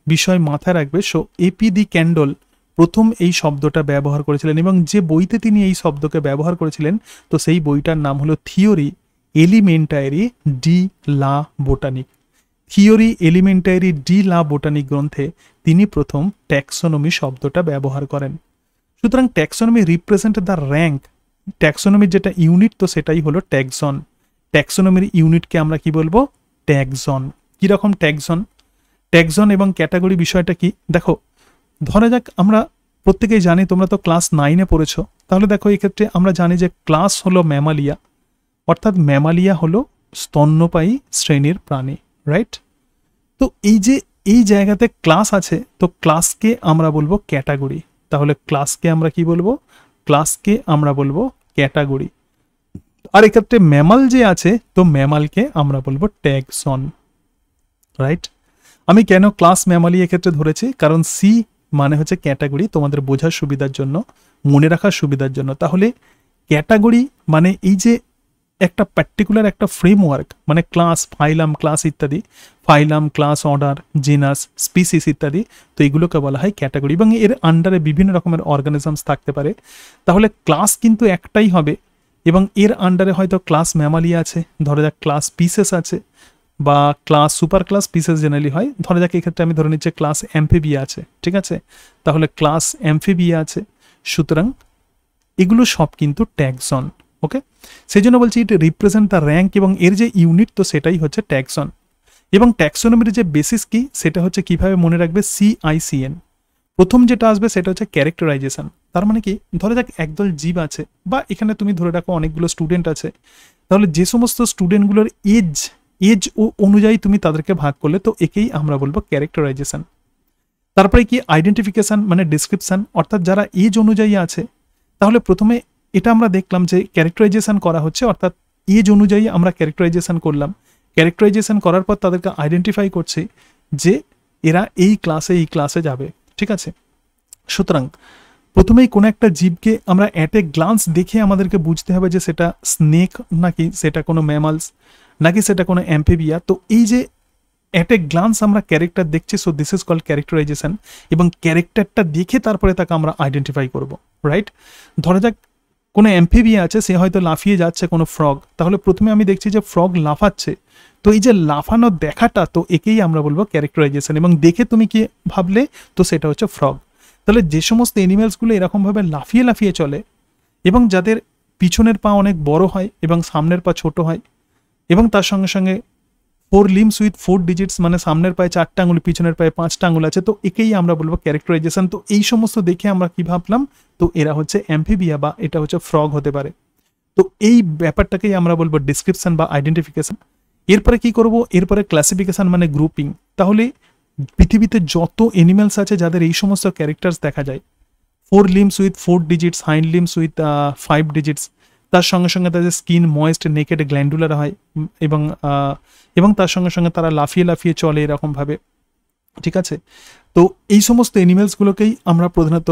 বিষয় মাথায় রাখবে। সো এপি ডি ক্যান্ডল প্রথম এই শব্দটা ব্যবহার করেছিলেন, এবং যে বইতে তিনি এই শব্দকে ব্যবহার করেছিলেন তো সেই বইটার নাম হলো theory elementary de la botanic. Theory elementary de la botanic গ্রন্থে তিনি প্রথম ট্যাক্সোনমি শব্দটা ব্যবহার করেন। সুতরাং ট্যাক্সোনমি রিপ্রেজেন্ট দ্য র্যাঙ্ক। ট্যাক্সোনমির যেটা ইউনিট তো সেটাই হলো ট্যাক্সন। ট্যাক্সোনমির ইউনিটকে আমরা কি বলবো, ট্যাক্সন। কিরকম ট্যাক্সন? ট্যাক্সন এবং ক্যাটাগরি বিষয়টা কি? দেখো ধরা যাক আমরা প্রত্যেকেই জানি, তোমরা তো ক্লাস 9-এ পড়েছো, তাহলে দেখো এক্ষেত্রে আমরা জানি যে ক্লাস হলো ম্যামালিয়া, অর্থাৎ ম্যামালিয়া হলো স্তন্যপায়ী শ্রেণীর প্রাণী, রাইট? তো এই যে এই জায়গাতে ক্লাস আছে, তো ক্লাসকে আমরা বলবো ক্যাটাগরি। তাহলে ক্লাসকে আমরা কি বলবো, ক্লাসকে আমরা বলবো ক্যাটাগরি। আর এক্ষেত্রে ম্যামাল যে আছে তো ম্যামালকে আমরা বলবো ট্যাক্সন, রাইট? আমি কেন ক্লাস ম্যামালি এক্ষেত্রে ধরেছি, কারণ সি মানে হচ্ছে ক্যাটাগরি, তোমাদের বোঝার সুবিধার জন্য, মনে রাখার সুবিধার জন্য। তাহলে ক্যাটাগরি মানে এই যে একটা পার্টিকুলার একটা ফ্রেমওয়ার্ক, মানে ক্লাস, ফাইলাম, ক্লাস ইত্যাদি, ফাইলাম, ক্লাস, অর্ডার, জেনাস, স্পিসিস ইত্যাদি, তো এগুলোকে বলা হয় ক্যাটাগরি, এবং এর আন্ডারে বিভিন্ন রকমের অর্গানিজমস থাকতে পারে। তাহলে ক্লাস কিন্তু একটাই হবে, এবং এর আন্ডারে হয়তো ক্লাস ম্যামালিয়া আছে, ধরে যাক ক্লাস পিসেস আছে, বা class super class pieces generally হয়, ধরে যাক এক্ষেত্রে আমি ধরে নিচ্ছি ক্লাস অ্যাম্ফিবিয়া আছে, ঠিক আছে, তাহলে ক্লাস অ্যাম্ফিবিয়া আছে। সুতরাং এগুলো সব কিন্তু ট্যাক্সন। ওকে, সেই জন্য বলছি ইট রিপ্রেজেন্ট দ্য র্যাঙ্ক, এবং এর যে ইউনিট, তো সেটাই হচ্ছে ট্যাক্সন। এবং ট্যাক্সোনমির যে বেসিস কি, সেটা হচ্ছে কিভাবে মনে রাখবে, CICN। প্রথম যেটা আসবে সেটা হচ্ছে ক্যারেক্টারাইজেশন। তার মানে কি, ধরে যাক একদল জীব আছে, বা এখানে তুমি ধরে রাখো অনেকগুলো স্টুডেন্ট আছে, তাহলে যে সমস্ত স্টুডেন্টগুলোর এজ ও অনুযায়ী তুমি তাদেরকে ভাগ করলে, তো একেই আমরা বলবো ক্যারেক্টারাইজেশন। তারপরে কি আইডেন্টিফিকেশন, মানে ডিসক্রিপশন, অর্থাৎ যারা এজ অনুযায়ী আছে, তাহলে প্রথমে এটা আমরা দেখলাম যে ক্যারেক্টারাইজেশন করা হচ্ছে, অর্থাৎ এজ অনুযায়ী আমরা ক্যারেক্টারাইজেশন করলাম। ক্যারেক্টারাইজেশন করার পর তাদেরকে আইডেন্টিফাই করছে যে এরা এই ক্লাসে যাবে, ঠিক আছে। সুতরাং প্রথমেই কোনো একটা জীবকে আমরা অ্যাট এ গ্লান্স দেখে আমাদেরকে বুঝতে হবে যে সেটা স্নেক, নাকি সেটা কোনো ম্যামালস, নাকি সেটা কোনো অ্যাম্ফিবিয়া। তো এই যে অ্যাট এ গ্লান্স আমরা ক্যারেক্টার দেখছি, so this is called characterization, এবং ক্যারেক্টারটা দেখে তারপরে তাকে আমরা আইডেন্টিফাই করব, রাইট। ধরা যাক কোনো অ্যাম্ফিবিয়া আছে, সে হয়তো লাফিয়ে যাচ্ছে কোনো ফ্রগ, তাহলে প্রথমে আমি দেখছি যে ফ্রগ লাফাচ্ছে, তো এই যে লাফানো দেখাটা, তো একেই আমরা বলবো ক্যারেক্টারাইজেশন, এবং দেখে তুমি কি ভাবলে, তো সেটা হচ্ছে ফ্রগ। তাহলে যে সমস্ত অ্যানিমেলসগুলো এরকমভাবে লাফিয়ে লাফিয়ে চলে, এবং যাদের পিছনের পা অনেক বড় হয় এবং সামনের পা ছোট হয়, এবং তার সঙ্গে সঙ্গে 4 limbs with 4 digits, মানে সামনের পায়ে 4টা আঙুল, পিছনের পায়ে 5টা আঙুল আছে, তো একেই আমরা বলবো ক্যারেক্টারাইজেশন। তো এই সমস্ত দেখে আমরা কি ভাবলাম, তো এরা হচ্ছে অ্যাম্ফিবিয়া, বা এটা হচ্ছে ফ্রগ হতে পারে। তো এই ব্যাপারটাকেই আমরা বলবো ডিসক্রিপশন বা আইডেন্টিফিকেশন। এরপরে কি করব, এরপরে ক্লাসিফিকেশন মানে গ্রুপিং। তাহলে পৃথিবীতে যত অ্যানিমেলস আছে যাদের এই সমস্ত ক্যারেক্টার্স দেখা যায়, 4 limbs with 4 digits, hind limbs with 5 digits, তার সঙ্গে সঙ্গে তাদের স্কিন ময়েস্ট, নেকেড, গ্ল্যান্ডুলার হয়, এবং তার সঙ্গে সঙ্গে তারা লাফিয়ে লাফিয়ে চলে এরকমভাবে, ঠিক আছে। তো এই সমস্ত অ্যানিমেলসগুলোকেই আমরা প্রধানত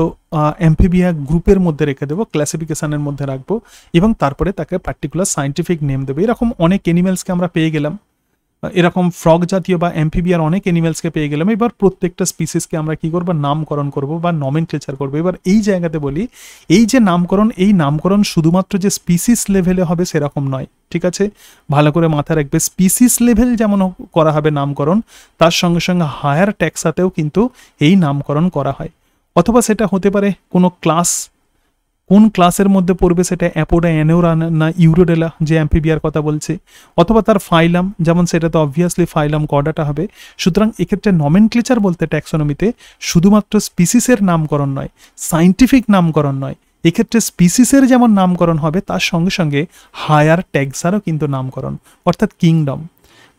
অ্যাম্ফিবিয়া গ্রুপের মধ্যে রেখে দেবো, ক্লাসিফিকেশনের মধ্যে রাখবো, এবং তারপরে তাকে পার্টিকুলার সায়েন্টিফিক নেম দেবো। এরকম অনেক অ্যানিমেলসকে আমরা পেয়ে গেলাম, এরকম ফ্রগ জাতীয় বা অ্যাম্ফিবিয়ার অনেক অ্যানিমেলসকে পেয়ে গেলাম। এবার প্রত্যেকটা স্পিসিসকে আমরা কি করবো, নামকরণ করব বা নমেনক্লেচার করবো। এবার এই জায়গাতে বলি, এই যে নামকরণ, এই নামকরণ শুধুমাত্র যে স্পিসিস লেভেলে হবে সেরকম নয়, ঠিক আছে, ভালো করে মাথায় রাখবে। স্পিসিস লেভেল যেমন করা হবে নামকরণ, তার সঙ্গে সঙ্গে হায়ার ট্যাক্সাতেও কিন্তু এই নামকরণ করা হয়। অথবা সেটা হতে পারে কোনো ক্লাস, কোন ক্লাসের মধ্যে পড়বে, সেটা অ্যাপোডা, অ্যানোরা না ইউরোডেলা, যে অ্যাম্ফিবিয়ার কথা বলছে, অথবা তার ফাইলাম, যেমন সেটা তো অবভিয়াসলি ফাইলাম কর্ডাটা হবে। সুতরাং এক্ষেত্রে নমেনক্লেচার বলতে ট্যাক্সোনমিতে শুধুমাত্র স্পিসিসের নামকরণ নয়, সাইন্টিফিক নামকরণ নয়, এক্ষেত্রে স্পিসিসের যেমন নামকরণ হবে, তার সঙ্গে সঙ্গে হায়ার ট্যাক্সারও কিন্তু নামকরণ, অর্থাৎ কিংডম,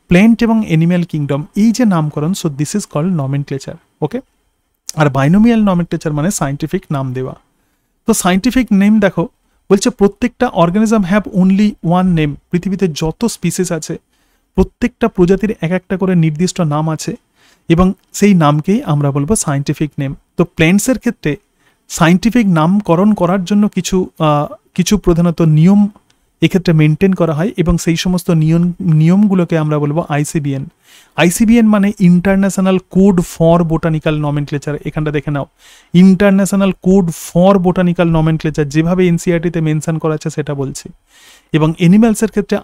প্ল্যান্ট এবং অ্যানিম্যাল কিংডম, এই যে নামকরণ, so this is called nomenclature. Okay, আর বাইনোমিয়াল নমেনক্লেচার মানে সাইন্টিফিক নাম দেওয়া। তো সাইন্টিফিক নেম দেখো, বলছে প্রত্যেকটা organism have only one name. পৃথিবীতে যত স্পিসিস আছে প্রত্যেকটা প্রজাতির এক একটা করে নির্দিষ্ট নাম আছে, এবং সেই নামকেই আমরা বলবো সাইন্টিফিক নেম। তো প্ল্যান্টসের ক্ষেত্রে সাইন্টিফিক নামকরণ করার জন্য কিছু প্রধানত নিয়ম এক্ষেত্রে মেনটেন করা হয়, এবং সেই সমস্ত নিয়মগুলোকে আমরা বলবো ICBN। ICBN মানে international code for botanical nomenclature. এখানটা দেখে নাও, international code for botanical nomenclature, যেভাবে NCERT-তে মেনশন করা আছে সেটা বলছি। এবং অ্যানিম্যালসের ক্ষেত্রে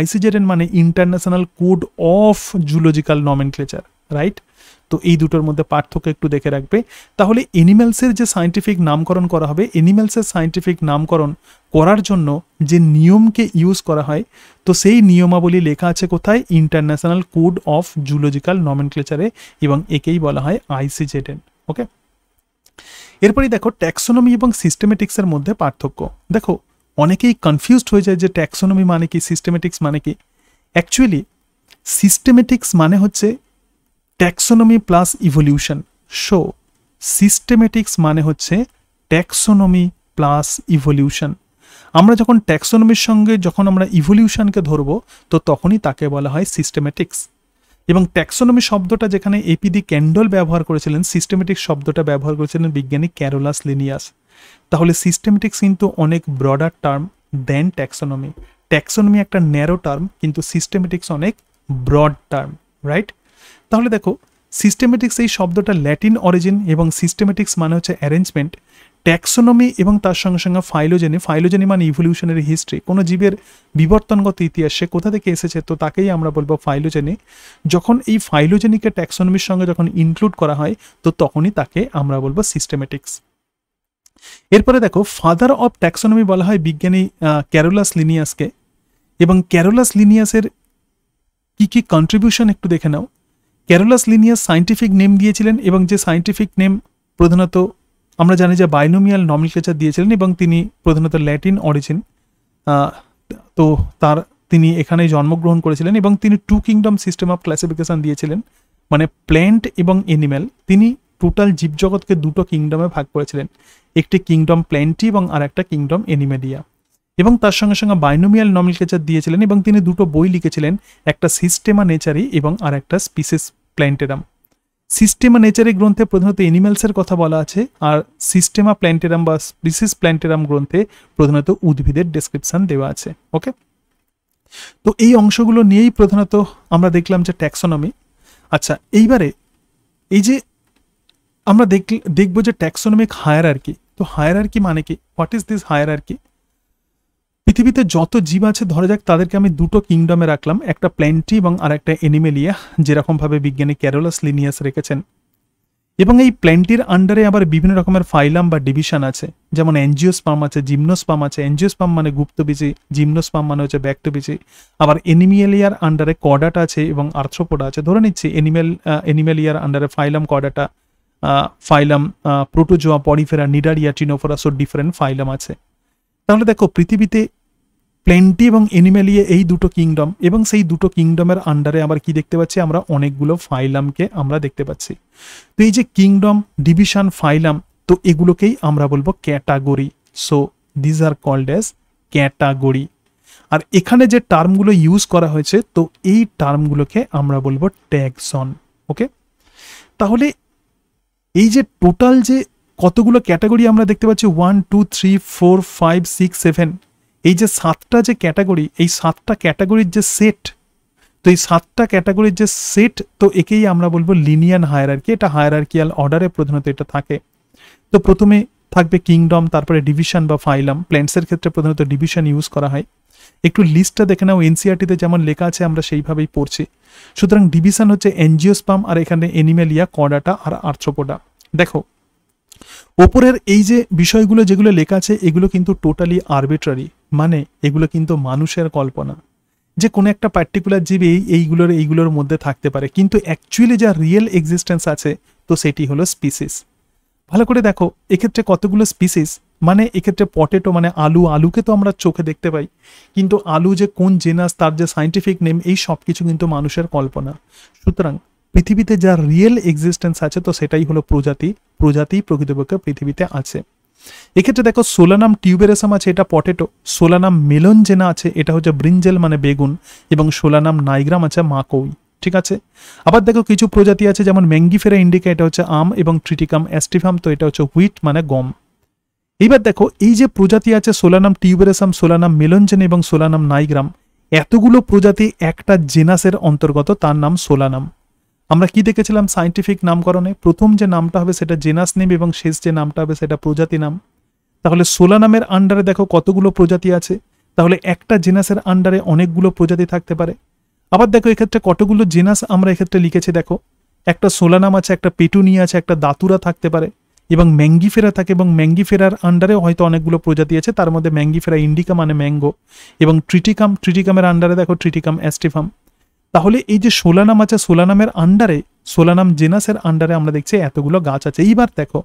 ICZN মানে international code of zoological nomenclature, right. তো এই দুটোর মধ্যে পার্থক্য একটু দেখে রাখবে। তাহলে অ্যানিম্যালসের যে সায়েন্টিফিক নামকরণ করা হবে, অ্যানিম্যালসের সায়েন্টিফিক নামকরণ করার জন্য যে নিয়মকে ইউজ করা হয়, তো সেই নিয়মাবলী লেখা আছে কোথায়, ইন্টারন্যাশনাল কোড অফ জুলজিক্যাল নমেনক্লেচারে, এবং একেই বলা হয় ICZN। ওকে, এরপরেই দেখো ট্যাক্সোনমি এবং সিস্টেমেটিক্সের মধ্যে পার্থক্য। দেখো অনেকেই কনফিউজড হয়ে যায় যে ট্যাক্সোনমি মানে কি, সিস্টেমেটিক্স মানে কি। অ্যাকচুয়ালি সিস্টেমেটিক্স মানে হচ্ছে taxonomy plus evolution. So systematics মানে হচ্ছে ট্যাক্সোনমি প্লাস ইভলিউশন। আমরা যখন ট্যাক্সোনমির সঙ্গে যখন আমরা ইভলিউশনকে ধরবো, তো তখনই তাকে বলা হয় সিস্টেমেটিক্স। এবং ট্যাক্সোনমি শব্দটা যেখানে এপিডি ক্যান্ডল ব্যবহার করেছিলেন, সিস্টেমেটিক্স শব্দটা ব্যবহার করেছিলেন বিজ্ঞানী ক্যারোলাস লিনিয়াস। তাহলে সিস্টেমেটিক্স কিন্তু অনেক ব্রডার টার্ম দেন ট্যাক্সোনমি। ট্যাক্সোনমি একটা ন্যারো টার্ম, কিন্তু সিস্টেমেটিক্স অনেক ব্রড টার্ম, রাইট? তাহলে দেখো সিস্টেমেটিক্স এই শব্দটা ল্যাটিন অরিজিন এবং সিস্টেমেটিক্স মানে হচ্ছে অ্যারেঞ্জমেন্ট। ট্যাক্সোনমি এবং তার সঙ্গে সঙ্গে ফাইলোজেনি মানে ইভলিউশনারি হিস্ট্রি, কোনো জীবের বিবর্তনগত ইতিহাস সে কোথা থেকে এসেছে, তো তাকেই আমরা বলবো ফাইলোজেনি। যখন এই ফাইলোজেনিকে ট্যাক্সোনমির সঙ্গে যখন ইনক্লুড করা হয় তো তখনই তাকে আমরা বলবো সিস্টেমেটিক্স। এরপরে দেখো ফাদার অফ ট্যাক্সোনমি বলা হয় বিজ্ঞানী ক্যারোলাস লিনিয়াসকে, এবং ক্যারোলাস লিনিয়াসের কি কি কন্ট্রিবিউশন একটু দেখে নাও। ক্যারোলাস লিনিয়াস সায়েন্টিফিক নেম দিয়েছিলেন, এবং যে সায়েন্টিফিক নেম প্রধানত আমরা জানি যে বাইনোমিয়াল নমিনক্লেচার দিয়েছিলেন, এবং তিনি প্রধানত ল্যাটিন অরিজিন, তো তিনি এখানে জন্মগ্রহণ করেছিলেন, এবং তিনি two kingdom system of classification দিয়েছিলেন, মানে প্ল্যান্ট এবং এনিম্যাল। তিনি টোটাল জীবজগৎকে দুটো কিংডমে ভাগ করেছিলেন, একটি কিংডম প্ল্যান্টি এবং আর একটা কিংডম এনিমেলিয়া, এবং তার সঙ্গে সঙ্গে বাইনোমিয়াল নমিনক্লেচার দিয়েছিলেন, এবং তিনি দুটো বই লিখেছিলেন, একটা সিস্টেমা নেচারি এবং আর একটা স্পিসিস প্ল্যান্টেরাম। সিস্টেমা নেচারি গ্রন্থে প্রধানত এনিম্যালসের কথা বলা আছে, আর সিস্টেমা প্ল্যান্টেরাম বা স্পিসিস প্ল্যান্টেরাম গ্রন্থে প্রধানত উদ্ভিদের ডেসক্রিপশন দেওয়া আছে। ওকে, তো এই অংশগুলো নিয়েই প্রধানত আমরা দেখলাম যে ট্যাক্সোনমি। আচ্ছা, এইবারে এই যে আমরা দেখব যে ট্যাক্সোনমিক হায়ারার্কি, তো হায়ারার্কি মানে কি, হোয়াট ইজ দিস হায়ারার্কি? পৃথিবীতে যত জীব আছে ধরা যাক তাদেরকে আমি দুটো কিংডমে রাখলাম, একটা প্ল্যান্টি এবং আর একটা এনিমেলিয়া, যেরকমভাবে বিজ্ঞানী ক্যারোলাস লিনিয়াস রেখেছেন। এবং এই প্ল্যান্টির আন্ডারে আবার বিভিন্ন রকমের ফাইলাম বা ডিভিশন আছে, যেমন অ্যাঞ্জিওস্পার্ম আছে, জিমনোস্পার্ম আছে। অ্যাঞ্জিওস্পার্ম মানে গুপ্তবীজি, জিমনোস্পার্ম মানে হচ্ছে ব্যক্তবীজি। আবার এনিমেলিয়ার আন্ডারে কর্ডাটা আছে এবং আর্থ্রোপোডা আছে। ধরে নিচ্ছি এনিমেলিয়ার আন্ডারে phylum chordata, phylum protozoa, porifera, cnidaria, ctenophora, so different phylum আছে। তাহলে দেখো পৃথিবীতে প্ল্যান্টি এবং এনিমেলিয়া এই দুটো কিংডম, এবং সেই দুটো কিংডমের আন্ডারে আবার কি দেখতে পাচ্ছি আমরা, অনেকগুলো ফাইলামকে আমরা দেখতে পাচ্ছি। তো এই যে কিংডম, ডিভিশন, ফাইলাম, তো এগুলোকেই আমরা বলবো category. So these are called as category. আর এখানে যে টার্মগুলো ইউজ করা হয়েছে, তো এই টার্মগুলোকে আমরা বলবো ট্যাক্সন। ওকে, তাহলে এই যে টোটাল যে কতগুলো ক্যাটাগরি আমরা দেখতে পাচ্ছি, 1 2 3 4 5 6 7, এই যে 7টা যে ক্যাটাগরি, এই 7টা ক্যাটাগরির যে সেট, তো এই 7টা ক্যাটাগরির যে সেট, তো একেই আমরা বলবো লিনিয়ার হায়ারার্কি। এটা হায়ারার্কিয়াল অর্ডারে প্রধানত এটা থাকে। তো প্রথমে থাকবে কিংডম, তারপরে ডিভিশন বা ফাইলাম। প্ল্যান্টসের ক্ষেত্রে প্রধানত ডিভিশন ইউজ করা হয়। একটু লিস্টটা দেখে নাও, এনসিআরটিতে যেমন লেখা আছে আমরা সেইভাবেই পড়ছি। সুতরাং ডিভিশন হচ্ছে অ্যাঞ্জিওস্পার্ম, আর এখানে এনিমেলিয়া, কর্ডাটা আর আর্থ্রোপোডা। দেখো ওপরের এই যে বিষয়গুলো যেগুলো লেখা আছে, এগুলো কিন্তু টোটালি আরবিট্রারি, মানে এগুলো কিন্তু মানুষের কল্পনা যে কোনো একটা পার্টিকুলার জীব এইগুলোর মধ্যে থাকতে পারে, কিন্তু অ্যাকচুয়ালি যা রিয়েল এক্সিস্টেন্স আছে তো সেটি হলো স্পিসিস। ভালো করে দেখো এক্ষেত্রে কতগুলো স্পিসিস, মানে এক্ষেত্রে পটেটো মানে আলুকে তো আমরা চোখে দেখতে পাই, কিন্তু আলু যে কোন জেনাস, তার যে সায়েন্টিফিক নেম, এই সব কিছু কিন্তু মানুষের কল্পনা। সুতরাং পৃথিবীতে যা রিয়েল এক্সিস্টেন্স আছে তো সেটাই হলো প্রজাতি প্রকৃতপক্ষে পৃথিবীতে আছে। এক্ষেত্রে দেখো সোলানাম টিউবেরাসাম আছে, এটা পটেটো। সোলানাম মেলনজেনা আছে, এটা হচ্ছে ব্রিঞ্জেল মানে বেগুন, এবং সোলানাম নাইগ্রাম আছে মাকৌই। ঠিক আছে, আবার দেখো কিছু প্রজাতি আছে যেমন ম্যাঙ্গিফেরা ইন্ডিকা, এটা হচ্ছে আম, এবং ট্রিটিকাম অ্যাস্টিফাম, তো এটা হচ্ছে হুইট মানে গম। এইবার দেখো এই যে প্রজাতি আছে সোলানাম টিউবেরাসাম, সোলানাম মেলনজেনা এবং সোলানাম নাইগ্রাম, এতগুলো প্রজাতি একটা জেনাসের অন্তর্গত, তার নাম সোলানাম। আমরা কি দেখেছিলাম সায়েন্টিফিক নামকরণে, প্রথম যে নামটা হবে সেটা জেনাস নেম, এবং শেষ যে নামটা হবে সেটা প্রজাতি নাম। তাহলে সোলানামের আন্ডারে দেখো কতগুলো প্রজাতি আছে, তাহলে একটা জেনাসের আন্ডারে অনেকগুলো প্রজাতি থাকতে পারে। আবার দেখো এক্ষেত্রে কতগুলো জেনাস আমরা এক্ষেত্রে লিখেছি, দেখো একটা সোলানাম আছে, একটা পেটুনিয়া আছে, একটা দাতুরা থাকতে পারে, এবং ম্যাঙ্গিফেরা থাকে, এবং ম্যাঙ্গিফেরার আন্ডারে হয়তো অনেকগুলো প্রজাতি আছে, তার মধ্যে ম্যাঙ্গিফেরা ইন্ডিকা মানে ম্যাঙ্গো, এবং ট্রিটিকামের আন্ডারে দেখো ট্রিটিকাম অ্যাস্টিফাম। তাহলে এই যে সোলানাম আছে, সোলানামের আন্ডারে, সোলানাম জেনাসের আন্ডারে আমরা দেখছি এতগুলো গাছ আছে। এইবার দেখো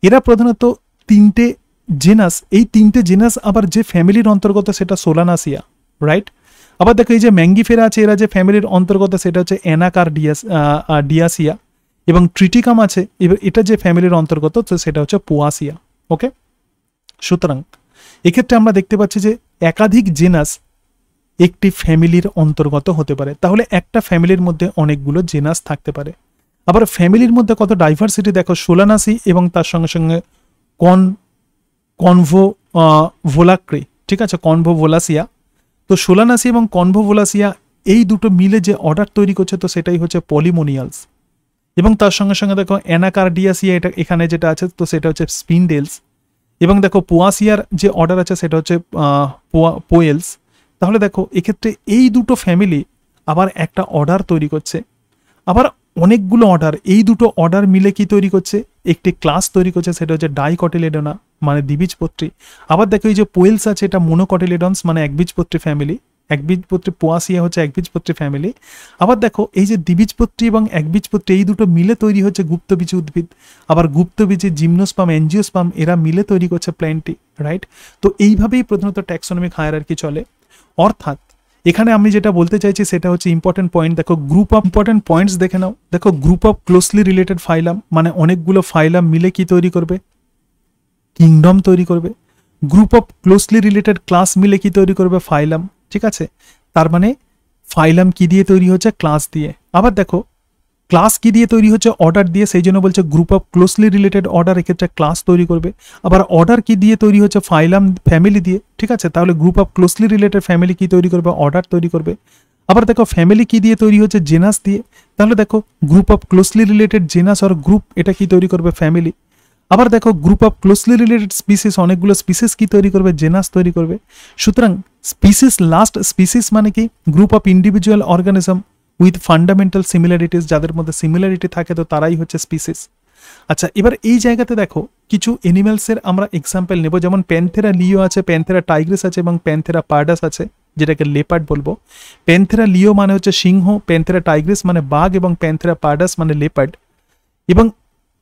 এরা প্রধানত তিনটে জেনাস, এই তিনটে জেনাস আবার যে ফ্যামিলির অন্তর্গত সেটা সোলানাসিয়া, রাইট। আবার দেখো এই যে ম্যাঙ্গিফেরা আছে, এরা যে ফ্যামিলির অন্তর্গত সেটা হচ্ছে ডিয়াসিয়া, এবং ট্রিটিকাম আছে, এবার এটা যে ফ্যামিলির অন্তর্গত তো সেটা হচ্ছে পোয়াসিয়া। ওকে, সুতরাং এক্ষেত্রে আমরা দেখতে পাচ্ছি যে একাধিক জেনাস একটি ফ্যামিলির অন্তর্গত হতে পারে। তাহলে একটা ফ্যামিলির মধ্যে অনেকগুলো জেনাস থাকতে পারে। আবার ফ্যামিলির মধ্যে কত ডাইভার্সিটি দেখো, সোলানাসি এবং তার সঙ্গে সঙ্গে কনভোভোলাক্রি, ঠিক আছে, কনভোভোলাসিয়া, তো সোলানাসি এবং কনভোভোলাসিয়া এই দুটো মিলে যে অর্ডার তৈরি করছে তো সেটাই হচ্ছে পলিমোনিয়ালস। এবং তার সঙ্গে সঙ্গে দেখো অ্যানাকার্ডিয়াসিয়া এটা এখানে যেটা আছে তো সেটা হচ্ছে স্পিন্ডেলস। এবং দেখো পোয়াসিয়ার যে অর্ডার আছে সেটা হচ্ছে পোয়েলস। তাহলে দেখো এক্ষেত্রে এই দুটো ফ্যামিলি আবার একটা অর্ডার তৈরি করছে, আবার অনেকগুলো অর্ডার, এই দুটো অর্ডার মিলে কি তৈরি করছে, একটি ক্লাস তৈরি করছে, সেটা হচ্ছে ডাইকটিলেডোনা মানে দ্বিবীজপত্রী। আবার দেখো এই যে পোয়েলস আছে এটা মোনোকটিলেডনস মানে একবীজপত্রী ফ্যামিলি, একবীজপত্রী। পোয়াসিয়া হচ্ছে একবীজপত্রী ফ্যামিলি। আবার দেখো এই যে দ্বিবীজপত্রী এবং একবীজপত্রী এই দুটো মিলে তৈরি হচ্ছে গুপ্তবীজী উদ্ভিদ, আবার গুপ্তবীজী জিমনোস্পার্ম এনজিওস্পার্ম এরা মিলে তৈরি করছে প্ল্যান্টটি, রাইট। তো এইভাবেই প্রধানত ট্যাক্সোনমিক হায়ারার্কি চলে। অর্থাৎ এখানে আমি যেটা বলতে চাইছি সেটা হচ্ছে ইম্পর্টেন্ট পয়েন্ট, দেখো গ্রুপ অফ ইম্পর্টেন্ট পয়েন্টস দেখে নাও। দেখো গ্রুপ অফ ক্লোজলি রিলেটেড ফাইলাম মানে অনেকগুলো ফাইলাম মিলে কি তৈরি করবে, কিংডম তৈরি করবে। Group of closely related class মিলে কি তৈরি করবে, ফাইলাম, ঠিক আছে। তার মানে ফাইলাম কি দিয়ে তৈরি হচ্ছে, ক্লাস দিয়ে। আবার দেখো ক্লাস কি দিয়ে তৈরি হচ্ছে, অর্ডার দিয়ে, সেই জন্য বলছে group of closely related order এক্ষেত্রে ক্লাস তৈরি করবে। আবার অর্ডার কি দিয়ে তৈরি হচ্ছে, ফাইলাম ফ্যামিলি দিয়ে, ঠিক আছে। তাহলে group of closely related family কি তৈরি করবে, অর্ডার তৈরি করবে। আবার দেখো ফ্যামিলি কি দিয়ে তৈরি হচ্ছে, জেনাস দিয়ে। তাহলে দেখো group of closely related genus আর গ্রুপ এটা কি তৈরি করবে, ফ্যামিলি। আবার দেখো group of closely related species, অনেকগুলো স্পিসিস কি তৈরি করবে, জেনাস তৈরি করবে। সুতরাং স্পিসিস, লাস্ট স্পিসিস মানে কি, group of individual organism with fundamental similarities, যাদের মধ্যে সিমিলারিটি থাকে তো তারাই হচ্ছে স্পিসিস। আচ্ছা এবার এই জায়গাতে দেখো কিছু এনিম্যালসের আমরা এক্সাম্পল নেব, যেমন প্যান্থেরা লিও আছে, প্যান্থেরা টাইগ্রিস আছে এবং প্যান্থেরা পার্ডাস আছে, যেটাকে লেপার্ড বলবো। প্যান্থেরা লিও মানে হচ্ছে সিংহ, প্যান্থেরা টাইগ্রিস মানে বাঘ এবং প্যান্থেরা পার্ডাস মানে লেপার্ড। এবং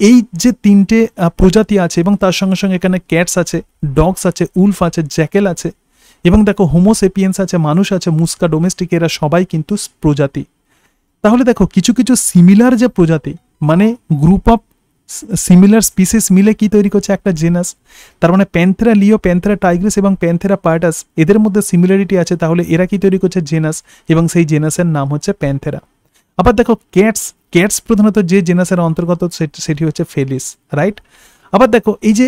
এই যে তিনটে প্রজাতি আছে এবং তার সঙ্গে সঙ্গে এখানে ক্যাটস আছে, ডগস আছে, উলফ আছে, জ্যাকেল আছে এবং দেখো হোমোসেপিয়েন্স আছে, মানুষ আছে, মুস্কা ডোমেস্টিক, এরা সবাই কিন্তু প্রজাতি। তাহলে দেখো কিছু কিছু সিমিলার যে প্রজাতি মানে গ্রুপ অফ সিমিলার স্পিসিস মিলে কি তৈরি করছে, একটা জেনাস। তার মানে প্যান্থেরা লিও, প্যান্থেরা টাইগ্রিস এবং প্যান্থেরা পার্ডাস এদের মধ্যে সিমিলারিটি আছে, তাহলে এরা কি তৈরি করছে, জেনাস, এবং সেই জেনাসের নাম হচ্ছে প্যান্থেরা। আবার দেখো ক্যাটস, ক্যাটস প্রধানত যে জেনাসের অন্তর্গত সেটি হচ্ছে ফেলিস, রাইট। আবার দেখো এই যে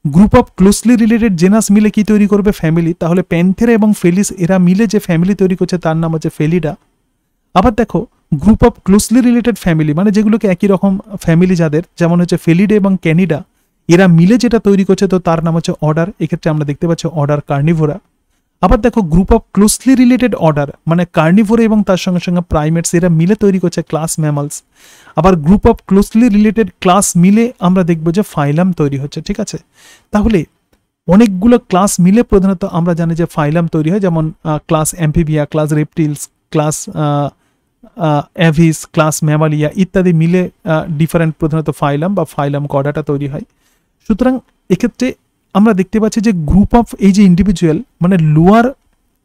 group of closely related genus মিলে কি তৈরি করবে, ফ্যামিলি, তাহলে প্যান্থেরা এবং ফেলিস এরা মিলে যে ফ্যামিলি তৈরি করছে তার নাম হচ্ছে ফেলিডা। আবার দেখো group of closely related family মানে যেগুলোকে একই রকম ফ্যামিলি যাদের, যেমন হচ্ছে ফেলিডা এবং ক্যানিডা, এরা মিলে যেটা তৈরি করছে তো তার নাম হচ্ছে অর্ডার। এক্ষেত্রে আমরা দেখতে পাচ্ছি অর্ডার কার্নিভোরা। আবার দেখো group of closely related order মানে কার্নিভোরা এবং তার সঙ্গে সঙ্গে প্রাইমেটস, এরা মিলে তৈরি করছে ক্লাস ম্যামালস। আবার group of closely related class মিলে আমরা দেখবো যে ফাইলাম তৈরি হচ্ছে, ঠিক আছে। তাহলে অনেকগুলো ক্লাস মিলে প্রধানত আমরা জানি যে ফাইলাম তৈরি হয়, যেমন class amphibia, class reptiles, class aves, class mammalia ইত্যাদি মিলে ডিফারেন্ট প্রধানত ফাইলাম বা ফাইলাম কর্ডাটা তৈরি হয়। সুতরাং এক্ষেত্রে আমরা দেখতে পাচ্ছি যে গ্রুপ অফ এই যে ইন্ডিভিজুয়াল মানে লোয়ার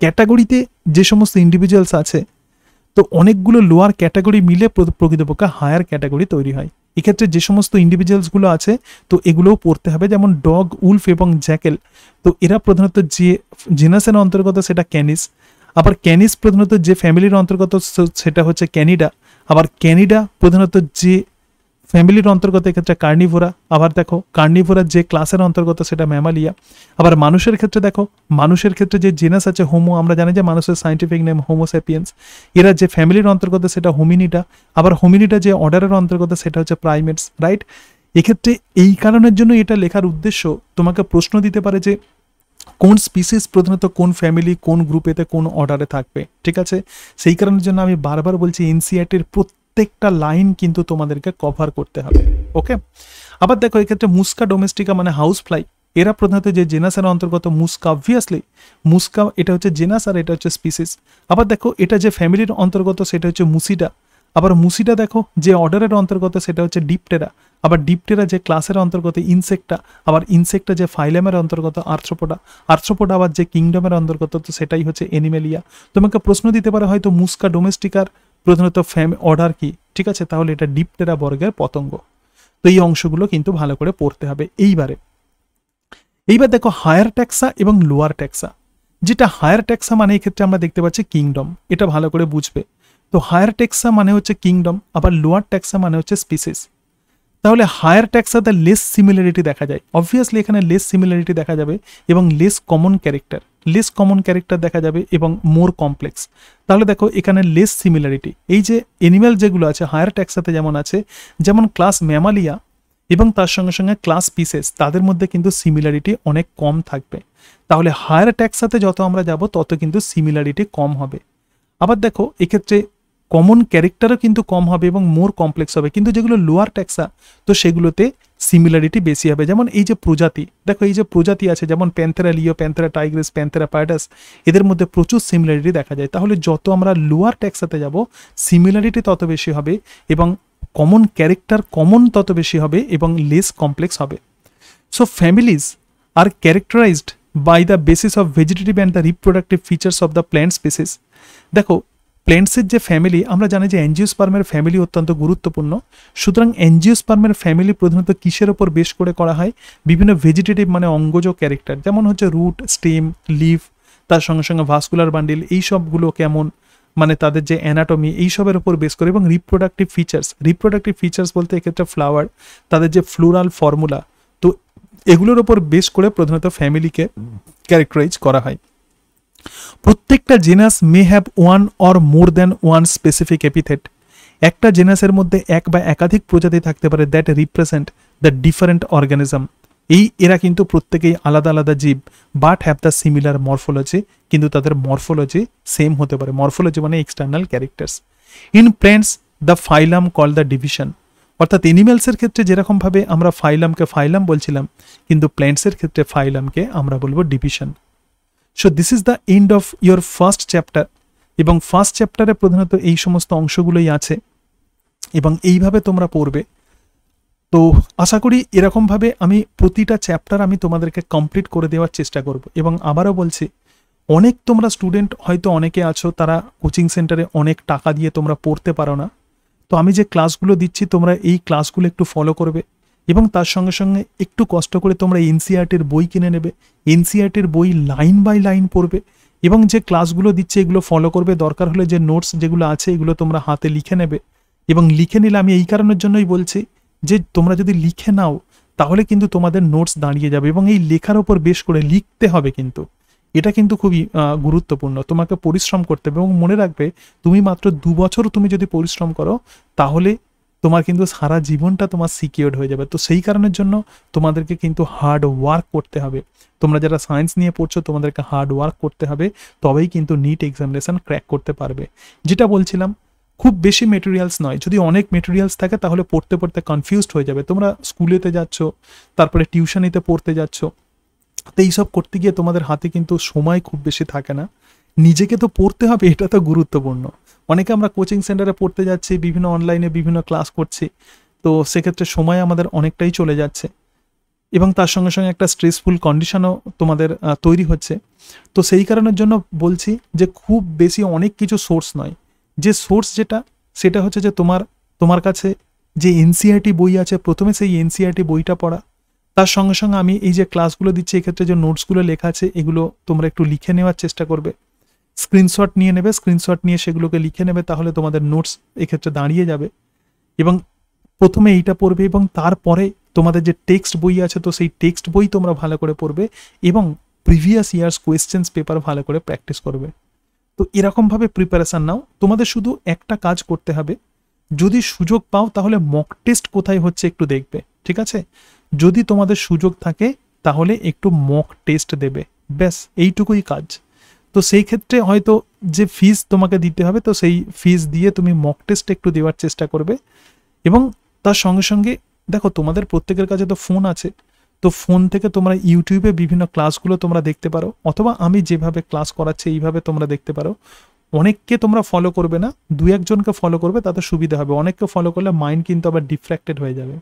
ক্যাটাগরিতে যে সমস্ত ইন্ডিভিজুয়ালস আছে তো অনেকগুলো লোয়ার ক্যাটাগরি মিলে প্রকৃতপক্ষে হায়ার ক্যাটাগরি তৈরি হয়। এক্ষেত্রে যে সমস্ত ইন্ডিভিজুয়ালসগুলো আছে তো এগুলোও পড়তে হবে, যেমন ডগ, উলফ এবং জ্যাকেল, তো এরা প্রধানত যে জেনাসের অন্তর্গত সেটা ক্যানিস। আবার ক্যানিস প্রধানত যে ফ্যামিলির অন্তর্গত সেটা হচ্ছে ক্যানিডা। আবার ক্যানিডা প্রধানত যে ফ্যামিলির অন্তর্গত এক্ষেত্রে কার্নিভোরা। আবার দেখো কার্নিভোরা যে ক্লাসের অন্তর্গত সেটা ম্যামালিয়া। আবার মানুষের ক্ষেত্রে দেখো, মানুষের ক্ষেত্রে যে জেনাস আছে হোমো, আমরা জানি যে মানুষের সাইন্টিফিক নেম হোমোসেপিয়েন্স, এরা যে ফ্যামিলির অন্তর্গত সেটা হোমিনিডা। আবার হোমিনিডা যে অর্ডারের অন্তর্গত সেটা হচ্ছে প্রাইমেটস, রাইট। এক্ষেত্রে এই কারণের জন্য এটা লেখার উদ্দেশ্য, তোমাকে প্রশ্ন দিতে পারে যে কোন স্পিসিস প্রধানত কোন ফ্যামিলি কোন গ্রুপেতে কোন অর্ডারে থাকবে, ঠিক আছে। সেই কারণের জন্য আমি বারবার বলছি এনসিইআরটির প্রত্যেকটা লাইন কিন্তু তোমাদেরকে কভার করতে হবে, ওকে। আবার দেখো এক্ষেত্রে মুস্কা ডোমেস্টিকা মানে হাউস ফ্লাই, এরা প্রধানত যে জেনাসের অন্তর্গত মুস্কা, অবভিয়াসলি মুস্কা এটা হচ্ছে জেনাস আর এটা হচ্ছে স্পিসিস। আবার দেখো এটা যে ফ্যামিলির অন্তর্গত সেটা হচ্ছে মুসিডা। আবার মুসিডা দেখো যে অর্ডারের অন্তর্গত সেটা হচ্ছে ডিপটেরা। আবার ডিপটেরা যে ক্লাসের অন্তর্গত ইনসেক্টা। আবার ইনসেক্টা যে ফাইলামের অন্তর্গত আর্থ্রোপোডা। আর্থ্রোপোডা আবার যে কিংডমের অন্তর্গত তো সেটাই হচ্ছে এনিমেলিয়া। তোমাকে প্রশ্ন দিতে পারে হয়তো মুস্কা ডোমেস্টিকার প্রধানত অর্ডার কি, ঠিক আছে, তাহলে এটা ডিপটেরা বর্গের পতঙ্গ। তো এই অংশগুলো কিন্তু ভালো করে পড়তে হবে। এইবার দেখো হায়ার ট্যাক্সা এবং লোয়ার ট্যাক্সা। যেটা হায়ার ট্যাক্সা মানে এই ক্ষেত্রে আমরা দেখতে পাচ্ছি কিংডম, এটা ভালো করে বুঝবে। তো হায়ার ট্যাক্সা মানে হচ্ছে কিংডম, আবার লোয়ার ট্যাক্সা মানে হচ্ছে স্পিসিস। তাহলে হায়ার ট্যাক্সাতে লেস সিমিলারিটি দেখা যায়, অবভিয়াসলি এখানে লেস সিমিলারিটি দেখা যাবে এবং less common character, less common character দেখা যাবে এবং মোর কমপ্লেক্স। তাহলে দেখো এখানে লেস সিমিলারিটি, এই যে এনিম্যাল যেগুলো আছে হায়ার ট্যাক্সাতে যেমন আছে, যেমন ক্লাস ম্যামালিয়া এবং তার সঙ্গে সঙ্গে ক্লাস পিসেস, তাদের মধ্যে কিন্তু সিমিলারিটি অনেক কম থাকবে। তাহলে হায়ার ট্যাক্সাতে যত আমরা যাব তত কিন্তু সিমিলারিটি কম হবে। আবার দেখো এক্ষেত্রে কমন ক্যারেক্টারও কিন্তু কম হবে এবং মোর কমপ্লেক্স হবে, কিন্তু যেগুলো লোয়ার ট্যাক্সা তো সেগুলোতে সিমিলারিটি বেশি হবে। যেমন এই যে প্রজাতি, দেখো এই যে প্রজাতি আছে যেমন প্যান্থেরা লিও, প্যান্থেরা টাইগ্রিস, প্যান্থেরা পার্টাস, এদের মধ্যে প্রচুর সিমিলারিটি দেখা যায়। তাহলে যত আমরা লোয়ার ট্যাক্সাতে যাব সিমিলারিটি তত বেশি হবে এবং কমন ক্যারেক্টার কমন তত বেশি হবে এবং লেস কমপ্লেক্স হবে। So families are characterized by the basis of vegetative and the reproductive features of the plant species. দেখো প্ল্যান্টসের যে ফ্যামিলি, আমরা জানি যে অ্যাঞ্জিওস্পার্মের ফ্যামিলি অত্যন্ত গুরুত্বপূর্ণ। সুতরাং অ্যাঞ্জিওস্পার্মের ফ্যামিলি প্রধানত কিসের ওপর বেশ করে করা হয়? বিভিন্ন ভেজিটেটিভ মানে অঙ্গজ ক্যারেক্টার, যেমন হচ্ছে রুট, স্টেম, লিফ, তার সঙ্গে সঙ্গে ভাস্কুলার বান্ডিল, এই সবগুলো কেমন মানে তাদের যে অ্যানাটমি এইসবের উপর বেস করে, এবং রিপ্রোডাক্টিভ ফিচার্স বলতে এক্ষেত্রে ফ্লাওয়ার, তাদের যে ফ্লোরাল ফর্মুলা, তো এগুলোর ওপর বেস করে প্রধানত ফ্যামিলিকে ক্যারেক্টারাইজ করা হয়। প্রত্যেকটা genus may have one or more than one specific epithet. একটা জেনাসের মধ্যে এক বা একাধিক প্রজাতি থাকতে পারে that represent the different organism. এরা কিন্তু প্রত্যেকেই আলাদা আলাদা জীব, but have the similar morphology, কিন্তু তাদের মরফোলজি সেম হতে পারে। মরফোলজি মানে external characters. In plants the phylum call the division, অর্থাৎ এনিম্যালসের ক্ষেত্রে যেরকমভাবে আমরা ফাইলামকে ফাইলাম বলছিলাম, কিন্তু প্ল্যান্টসের ক্ষেত্রে ফাইলামকে আমরা বলবো division. So this is the end of your first chapter, এবং ফার্স্ট চ্যাপ্টারে প্রধানত এই সমস্ত অংশগুলোই আছে এবং এইভাবে তোমরা পড়বে। তো আশা করি এরকমভাবে আমি প্রতিটা চ্যাপ্টার আমি তোমাদেরকে কমপ্লিট করে দেওয়ার চেষ্টা করব। এবং আবারও বলছি, অনেক তোমরা স্টুডেন্ট হয়তো অনেকে আছো তারা কোচিং সেন্টারে অনেক টাকা দিয়ে তোমরা পড়তে পারো না, তো আমি যে ক্লাসগুলো দিচ্ছি তোমরা এই ক্লাসগুলো একটু ফলো করবে এবং তার সঙ্গে সঙ্গে একটু কষ্ট করে তোমরা এনসিইআরটির বই কিনে নেবে, এনসিইআরটির বই লাইন বাই লাইন পড়বে এবং যে ক্লাসগুলো দিচ্ছে এগুলো ফলো করবে। দরকার হলে যে নোটস যেগুলো আছে এগুলো তোমরা হাতে লিখে নেবে, এবং লিখে নিলে আমি এই কারণের জন্যই বলছি যে তোমরা যদি লিখে নাও তাহলে কিন্তু তোমাদের নোটস দাঁড়িয়ে যাবে, এবং এই লেখার ওপর বেশ করে লিখতে হবে। কিন্তু এটা কিন্তু খুবই গুরুত্বপূর্ণ, তোমাকে পরিশ্রম করতে হবে। এবং মনে রাখবে তুমি মাত্র 2 বছর তুমি যদি পরিশ্রম করো তাহলে তোমার কিন্তু সারা জীবনটা তোমার সিকিউরড হয়ে যাবে। তো সেই কারণের জন্য তোমাদেরকে কিন্তু হার্ড ওয়ার্ক করতে হবে। তোমরা যারা সায়েন্স নিয়ে পড়ছো তোমাদেরকে হার্ড ওয়ার্ক করতে হবে, তবেই কিন্তু নিট এক্সামিনেশন ক্র্যাক করতে পারবে। যেটা বলছিলাম, খুব বেশি মেটেরিয়ালস নয়, যদি অনেক মেটেরিয়ালস থাকে তাহলে পড়তে পড়তে কনফিউজড হয়ে যাবে। তোমরা স্কুলেতে যাচ্ছ, তারপরে টিউশনিতে পড়তে যাচ্ছ, তো এইসব করতে গিয়ে তোমাদের হাতে কিন্তু সময় খুব বেশি থাকে না। নিজেকে তো পড়তে হবে, এটা তো গুরুত্বপূর্ণ। অনেকে আমরা কোচিং সেন্টারে পড়তে যাচ্ছি, বিভিন্ন অনলাইনে বিভিন্ন ক্লাস করছি, তো সেক্ষেত্রে সময় আমাদের অনেকটাই চলে যাচ্ছে এবং তার সঙ্গে সঙ্গে একটা স্ট্রেসফুল কন্ডিশনও তোমাদের তৈরি হচ্ছে। তো সেই কারণের জন্য বলছি যে খুব বেশি অনেক কিছু সোর্স নয়, যে সোর্স যেটা সেটা হচ্ছে যে তোমার কাছে যে এনসিইআরটি বই আছে প্রথমে সেই এনসিইআরটি বইটা পড়া, তার সঙ্গে সঙ্গে আমি এই যে ক্লাসগুলো দিচ্ছি এক্ষেত্রে যে নোটসগুলো লেখা আছে এগুলো তোমরা একটু লিখে নেওয়ার চেষ্টা করবে, স্ক্রিনশট নিয়ে নেবে, স্ক্রিনশট নিয়ে সেগুলোকে লিখে নেবে, তাহলে তোমাদের নোটস এক্ষেত্রে দাঁড়িয়ে যাবে। এবং প্রথমে এইটা পড়বে এবং তারপরে তোমাদের যে টেক্সট বই আছে তো সেই টেক্সট বই তোমরা ভালো করে পড়বে এবং প্রিভিয়াস ইয়ার্স কোয়েশ্চেন্স পেপার ভালো করে প্র্যাকটিস করবে। তো এরকমভাবে প্রিপারেশান নাও। তোমাদের শুধু একটা কাজ করতে হবে, যদি সুযোগ পাও তাহলে মক টেস্ট কোথায় হচ্ছে একটু দেখবে, ঠিক আছে? যদি তোমাদের সুযোগ থাকে তাহলে একটু মক টেস্ট দেবে, ব্যাস এইটুকুই কাজ। তো সেই ক্ষেত্রে হয়তো যে ফিস তোমাকে দিতে হবে, তো সেই ফিস দিয়ে তুমি মক টেস্ট একটু দেওয়ার চেষ্টা করবে। এবং তার সঙ্গে সঙ্গে দেখো তোমাদের প্রত্যেকের কাছে তো ফোন আছে, তো ফোন থেকে তোমরা ইউটিউবে বিভিন্ন ক্লাসগুলো তোমরা দেখতে পারো, অথবা আমি যেভাবে ক্লাস করাচ্ছি এইভাবে তোমরা দেখতে পারো। অনেককে তোমরা ফলো করবে না, 2-1জনকে ফলো করবে, তাতে সুবিধা হবে। অনেককে ফলো করলে মাইন্ড কিন্তু আবার ডিফ্র্যাক্টেড হয়ে যাবে।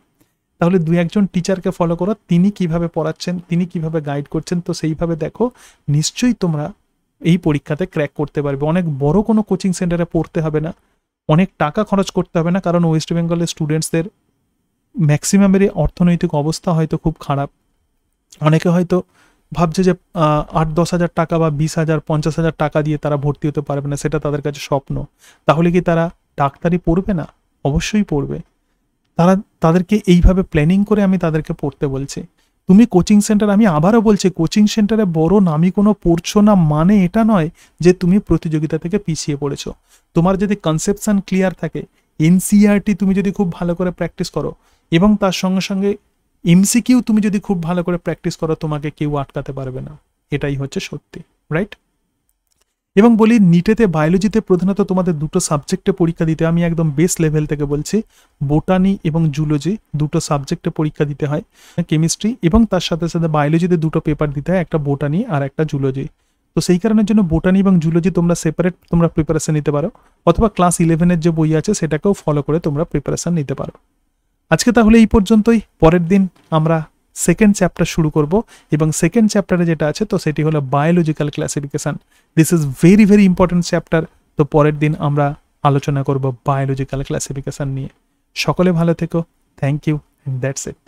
তাহলে 2-1জন টিচারকে ফলো করো, তিনি কিভাবে পড়াচ্ছেন, তিনি কিভাবে গাইড করছেন, তো সেইভাবে দেখো, নিশ্চয়ই তোমরা এই পরীক্ষাতে ক্র্যাক করতে পারবে। অনেক বড় কোনো কোচিং সেন্টারে পড়তে হবে না, অনেক টাকা খরচ করতে হবে না, কারণ ওয়েস্ট বেঙ্গলের স্টুডেন্টসদের ম্যাক্সিমামেরই অর্থনৈতিক অবস্থা হয়তো খুব খারাপ। অনেকে হয়তো ভাবছে যে 8-10 হাজার টাকা বা 20,000 50,000 টাকা দিয়ে তারা ভর্তি হতে পারবে না, সেটা তাদের কাছে স্বপ্ন। তাহলে কি তারা ডাক্তারি পড়বে না? অবশ্যই পড়বে। তাদেরকে এইভাবে প্ল্যানিং করে আমি তাদেরকে পড়তে বলছি। তুমি কোচিং সেন্টার, আমি আবারও বলছি, কোচিং সেন্টারে বড় নামি কোনো পড়ছো না মানে এটা নয় যে তুমি প্রতিযোগিতা থেকে পিছিয়ে পড়েছো। তোমার যদি কনসেপশন ক্লিয়ার থাকে, এনসিইআরটি তুমি যদি খুব ভালো করে প্র্যাকটিস করো এবং তার সঙ্গে সঙ্গে এমসিকিউ তুমি যদি খুব ভালো করে প্র্যাকটিস করো, তোমাকে কেউ আটকাতে পারবে না। এটাই হচ্ছে সত্যি, রাইট? এবং বলি নিটেতে বায়োলজিতে প্রধানত তোমাদের দুটো সাবজেক্টে পরীক্ষা দিতে, আমি একদম বেস লেভেল থেকে বলছি, বোটানি এবং জুলজি দুটো সাবজেক্টে পরীক্ষা দিতে হয়, কেমিস্ট্রি এবং তার সাথে সাথে বায়োলজিতে দুটো পেপার দিতে হয়, একটা বোটানি আর একটা জুলজি। তো সেই কারণের জন্য বোটানি এবং জুলজি তোমরা সেপারেট তোমরা প্রিপারেশন নিতে পারো, অথবা ক্লাস 11-এর যে বই আছে সেটাকেও ফলো করে তোমরা প্রিপারেশন নিতে পারো। আজকে তাহলে এই পর্যন্তই। পরের দিন আমরা সেকেন্ড চ্যাপ্টার শুরু করব এবং সেকেন্ড চ্যাপ্টারে যেটা আছে তো সেটি হলো biological classification. This is very very important chapter. তো পরের দিন আমরা আলোচনা করব বায়োলজিক্যাল ক্লাসিফিকেশন নিয়ে। সকলে ভালো থেকো, thank you, and that's it.